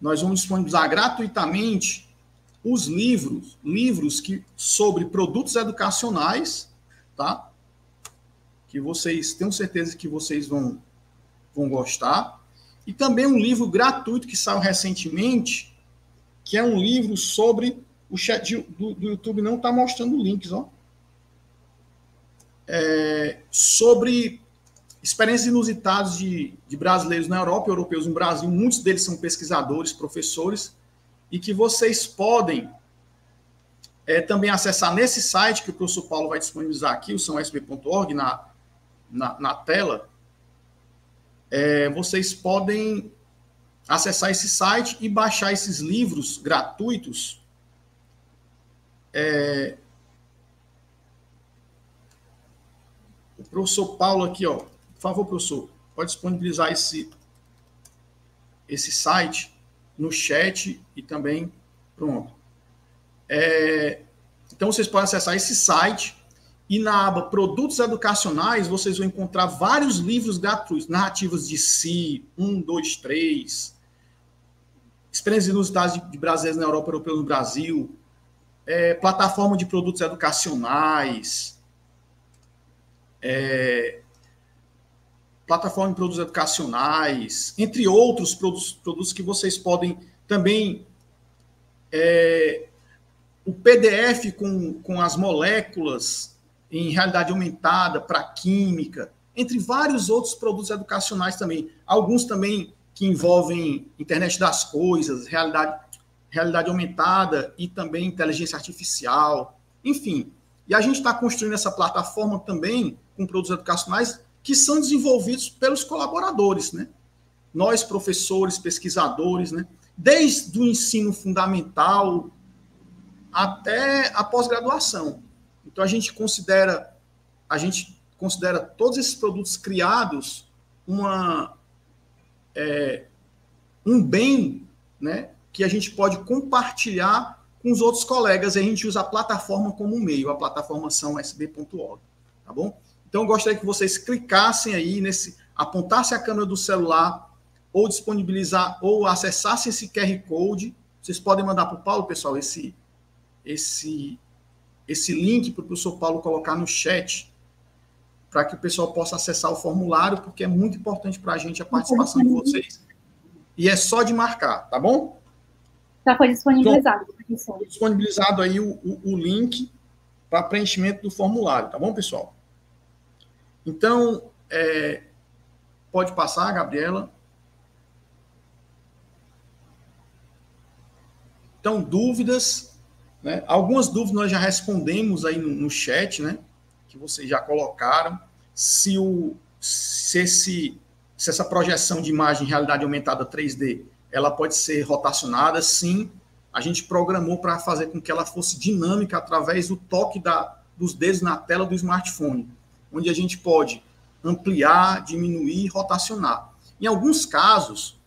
Nós vamos disponibilizar gratuitamente os livros sobre produtos educacionais, tá? Que vocês, tenho certeza que vocês vão gostar. E também um livro gratuito que saiu recentemente, que é um livro sobre o chat do YouTube, não está mostrando links, ó. Sobre experiências inusitadas de brasileiros na Europa, europeus no Brasil. Muitos deles são pesquisadores, professores, e que vocês podem também acessar nesse site que o professor Paulo vai disponibilizar aqui, o SãoSB.org, na tela. Vocês podem acessar esse site e baixar esses livros gratuitos. O professor Paulo aqui, ó, por favor, professor, pode disponibilizar esse site no chat e também, pronto. Então, vocês podem acessar esse site e na aba Produtos Educacionais, vocês vão encontrar vários livros gratuitos, narrativas de si, 1, 2, 3, experiências inusitadas de brasileiros na Europa, europeus no Brasil, plataforma de produtos educacionais, plataforma de produtos educacionais, entre outros produtos que vocês podem também... o PDF com as moléculas em realidade aumentada para química, entre vários outros produtos educacionais também. Alguns também que envolvem internet das coisas, realidade aumentada e também inteligência artificial, enfim. E a gente está construindo essa plataforma também com produtos educacionais que são desenvolvidos pelos colaboradores, né? Nós, professores, pesquisadores, né? Desde o ensino fundamental até a pós-graduação. Então, a gente considera todos esses produtos criados um bem, né, que a gente pode compartilhar com os outros colegas, e a gente usa a plataforma como meio. A plataforma são sb.org, tá bom? Então, eu gostaria que vocês clicassem aí apontassem a câmera do celular, ou disponibilizar, ou acessassem esse QR Code. Vocês podem mandar para o Paulo, pessoal, esse link para o professor Paulo colocar no chat, para que o pessoal possa acessar o formulário, porque é muito importante para a gente a participação de vocês. E é só de marcar, tá bom? Já foi disponibilizado. Então, disponibilizado aí o link para preenchimento do formulário, tá bom, pessoal? Então, pode passar, Gabriela. Então, dúvidas, né? Algumas dúvidas nós já respondemos aí no chat, né? Que vocês já colocaram. Se essa projeção de imagem em realidade aumentada 3D, ela pode ser rotacionada, sim. A gente programou para fazer com que ela fosse dinâmica através do toque dos dedos na tela do smartphone, onde a gente pode ampliar, diminuir e rotacionar. Em alguns casos,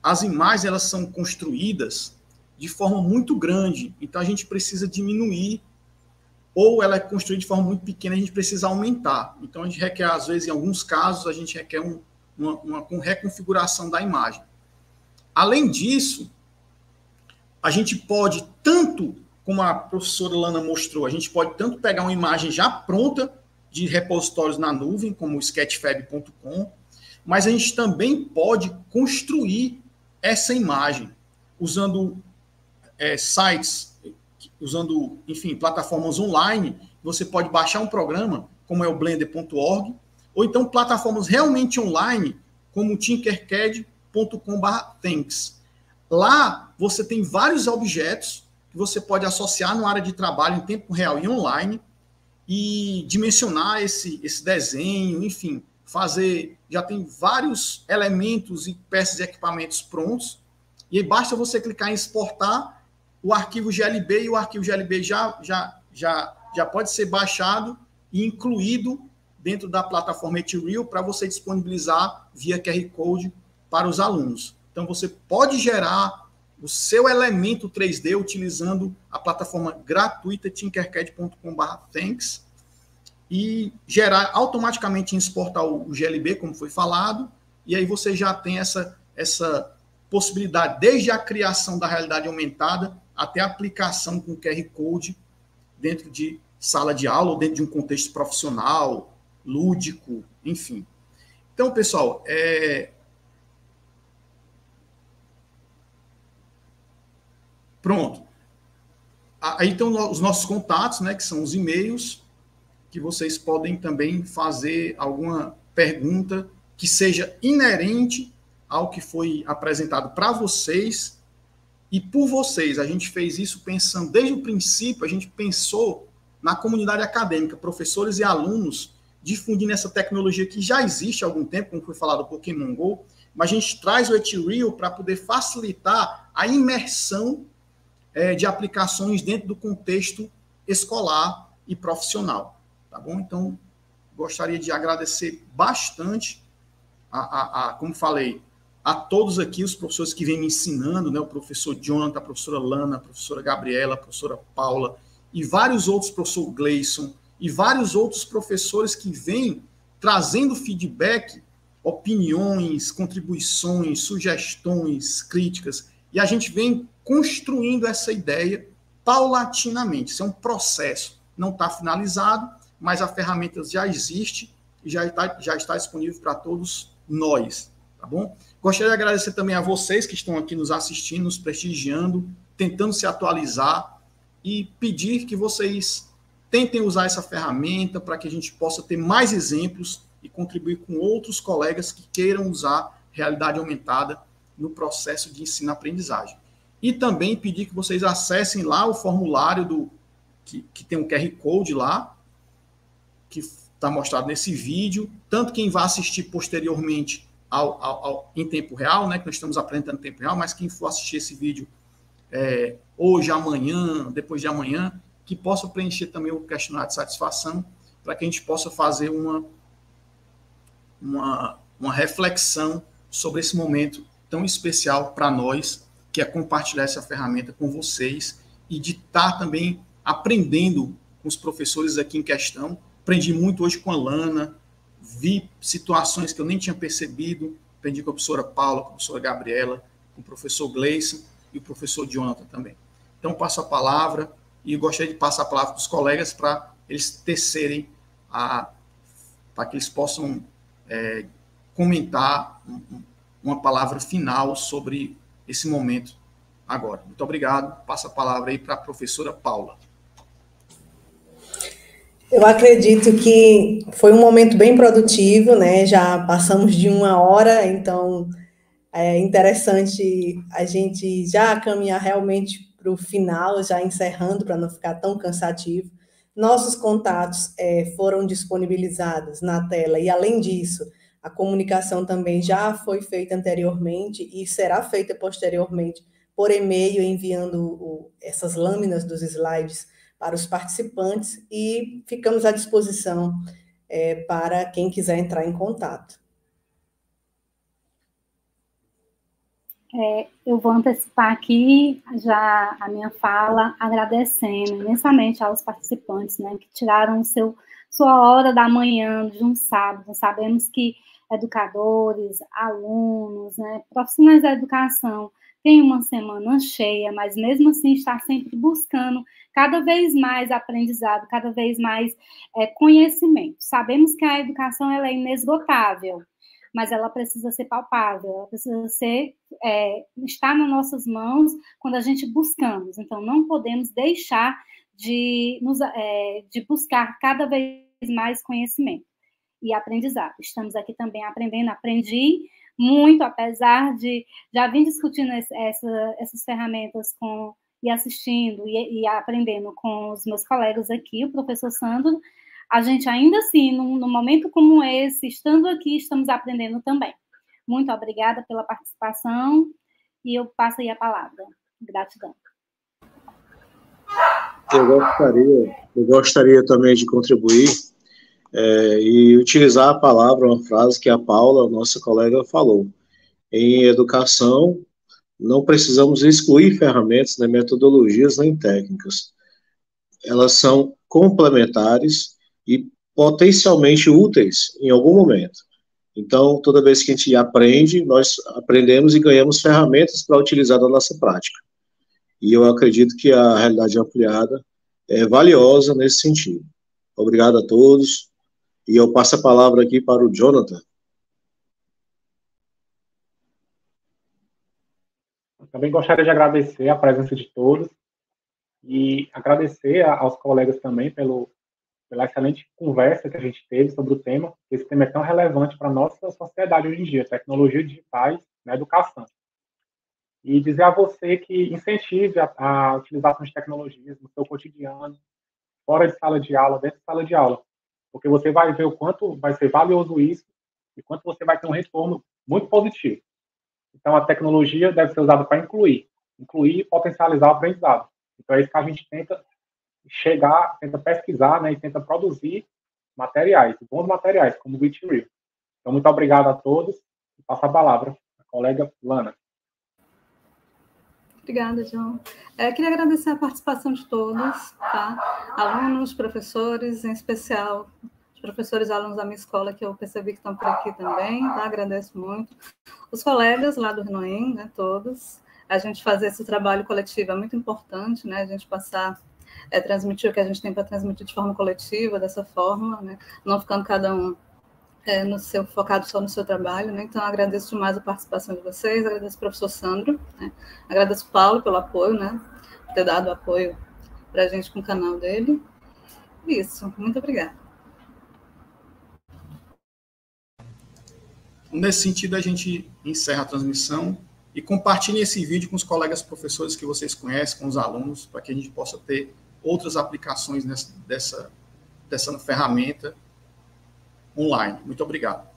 as imagens elas são construídas de forma muito grande, então a gente precisa diminuir, ou ela é construída de forma muito pequena, a gente precisa aumentar. Então a gente requer, às vezes, em alguns casos, a gente requer uma reconfiguração da imagem. Além disso, a gente pode tanto, como a professora Lana mostrou, a gente pode tanto pegar uma imagem já pronta de repositórios na nuvem, como o sketchfab.com, mas a gente também pode construir essa imagem usando sites, usando, enfim, plataformas online. Você pode baixar um programa, como é o blender.org, ou então plataformas realmente online, como o tinkercad.com/thanks. Lá você tem vários objetos que você pode associar na área de trabalho em tempo real e online e dimensionar esse desenho, enfim, já tem vários elementos e peças e equipamentos prontos, e aí basta você clicar em exportar o arquivo GLB, e o arquivo GLB já pode ser baixado e incluído dentro da plataforma Ethereum para você disponibilizar via QR Code para os alunos. Então, você pode gerar o seu elemento 3D utilizando a plataforma gratuita tinkercad.com/thanks e gerar automaticamente, exportar o GLB, como foi falado, e aí você já tem essa possibilidade, desde a criação da realidade aumentada até a aplicação com QR Code dentro de sala de aula ou dentro de um contexto profissional, lúdico, enfim. Então, pessoal, pronto. Aí estão os nossos contatos, né, que são os e-mails, que vocês podem também fazer alguma pergunta que seja inerente ao que foi apresentado para vocês e por vocês. A gente fez isso pensando, desde o princípio, a gente pensou na comunidade acadêmica, professores e alunos, difundindo essa tecnologia que já existe há algum tempo, como foi falado, o Pokémon GO, mas a gente traz o Ethereum para poder facilitar a imersão de aplicações dentro do contexto escolar e profissional, tá bom? Então, gostaria de agradecer bastante, como falei, a todos aqui, os professores que vêm me ensinando, né, o professor Jonathan, a professora Lana, a professora Gabriela, a professora Paula, e vários outros, professor Gleison, e vários outros professores que vêm trazendo feedback, opiniões, contribuições, sugestões, críticas, e a gente vem construindo essa ideia paulatinamente. Isso é um processo, não está finalizado, mas a ferramenta já existe e já está disponível para todos nós, tá bom? Gostaria de agradecer também a vocês que estão aqui nos assistindo, nos prestigiando, tentando se atualizar e pedir que vocês tentem usar essa ferramenta para que a gente possa ter mais exemplos e contribuir com outros colegas que queiram usar realidade aumentada no processo de ensino-aprendizagem. E também pedir que vocês acessem lá o formulário que tem um QR Code lá, que está mostrado nesse vídeo, tanto quem vai assistir posteriormente em tempo real, né, que nós estamos apresentando em tempo real, mas quem for assistir esse vídeo hoje, amanhã, depois de amanhã, que possa preencher também o questionário de satisfação, para que a gente possa fazer uma reflexão sobre esse momento tão especial para nós, que é compartilhar essa ferramenta com vocês e de estar também aprendendo com os professores aqui em questão. Aprendi muito hoje com a Lana, vi situações que eu nem tinha percebido, aprendi com a professora Paula, com a professora Gabriela, com o professor Gleison e o professor Jonathan também. Então, passo a palavra e gostaria de passar a palavra para os colegas para eles tecerem, para que eles possam comentar uma palavra final sobre esse momento agora. Muito obrigado. Passo a palavra aí para a professora Paula. Eu acredito que foi um momento bem produtivo, né? Já passamos de 1 hora, então é interessante a gente já caminhar realmente para o final, já encerrando, para não ficar tão cansativo. Nossos contatos foram disponibilizados na tela e, além disso, a comunicação também já foi feita anteriormente e será feita posteriormente por e-mail, enviando essas lâminas dos slides para os participantes, e ficamos à disposição para quem quiser entrar em contato. Eu vou antecipar aqui já a minha fala, agradecendo imensamente aos participantes, né, que tiraram sua hora da manhã de um sábado. Sabemos que educadores, alunos, né, profissionais da educação têm uma semana cheia, mas mesmo assim está sempre buscando cada vez mais aprendizado, cada vez mais conhecimento. Sabemos que a educação ela é inesgotável, mas ela precisa ser palpável, ela precisa estar nas nossas mãos quando a gente buscamos. Então, não podemos deixar de buscar cada vez mais conhecimento e aprendizado. Estamos aqui também aprendendo, aprendi muito, apesar de já vir discutindo essas ferramentas e assistindo e aprendendo com os meus colegas aqui, o professor Sandro. A gente ainda assim, num momento como esse, estando aqui, estamos aprendendo também. Muito obrigada pela participação e eu passo aí a palavra. Gratidão. Eu gostaria também de contribuir e utilizar a palavra, uma frase que a Paula, nossa colega, falou. Em educação, não precisamos excluir ferramentas, nem metodologias, nem técnicas. Elas são complementares e potencialmente úteis em algum momento. Então, toda vez que a gente aprende, nós aprendemos e ganhamos ferramentas para utilizar na nossa prática. E eu acredito que a realidade ampliada é valiosa nesse sentido. Obrigado a todos. E eu passo a palavra aqui para o Jonathan. Eu também gostaria de agradecer a presença de todos e agradecer aos colegas também pela excelente conversa que a gente teve sobre o tema. Esse tema é tão relevante para a nossa sociedade hoje em dia, tecnologias digitais na educação. E dizer a você que incentive a utilização de tecnologias no seu cotidiano, fora de sala de aula, dentro de sala de aula, porque você vai ver o quanto vai ser valioso isso e quanto você vai ter um retorno muito positivo. Então, a tecnologia deve ser usada para incluir e potencializar o aprendizado. Então, é isso que a gente tenta tenta pesquisar, né, e tenta produzir materiais, bons materiais, como o WeTreal. Então, muito obrigado a todos. E passo a palavra à colega Lana. Obrigada, João. Queria agradecer a participação de todos, tá? Alunos, professores, em especial os professores e alunos da minha escola, que eu percebi que estão por aqui também, tá? Agradeço muito. Os colegas lá do Renoem, né, todos. A gente fazer esse trabalho coletivo é muito importante, né? A gente passar, transmitir o que a gente tem para transmitir de forma coletiva, dessa forma, né? Não ficando cada um focado só no seu trabalho, né? Então, agradeço demais a participação de vocês, agradeço ao professor Sandro, né? Agradeço ao Paulo pelo apoio, né? Por ter dado apoio para a gente com o canal dele. Isso, muito obrigada. Nesse sentido, a gente encerra a transmissão e compartilhe esse vídeo com os colegas professores que vocês conhecem, com os alunos, para que a gente possa ter outras aplicações dessa ferramenta online. Muito obrigado.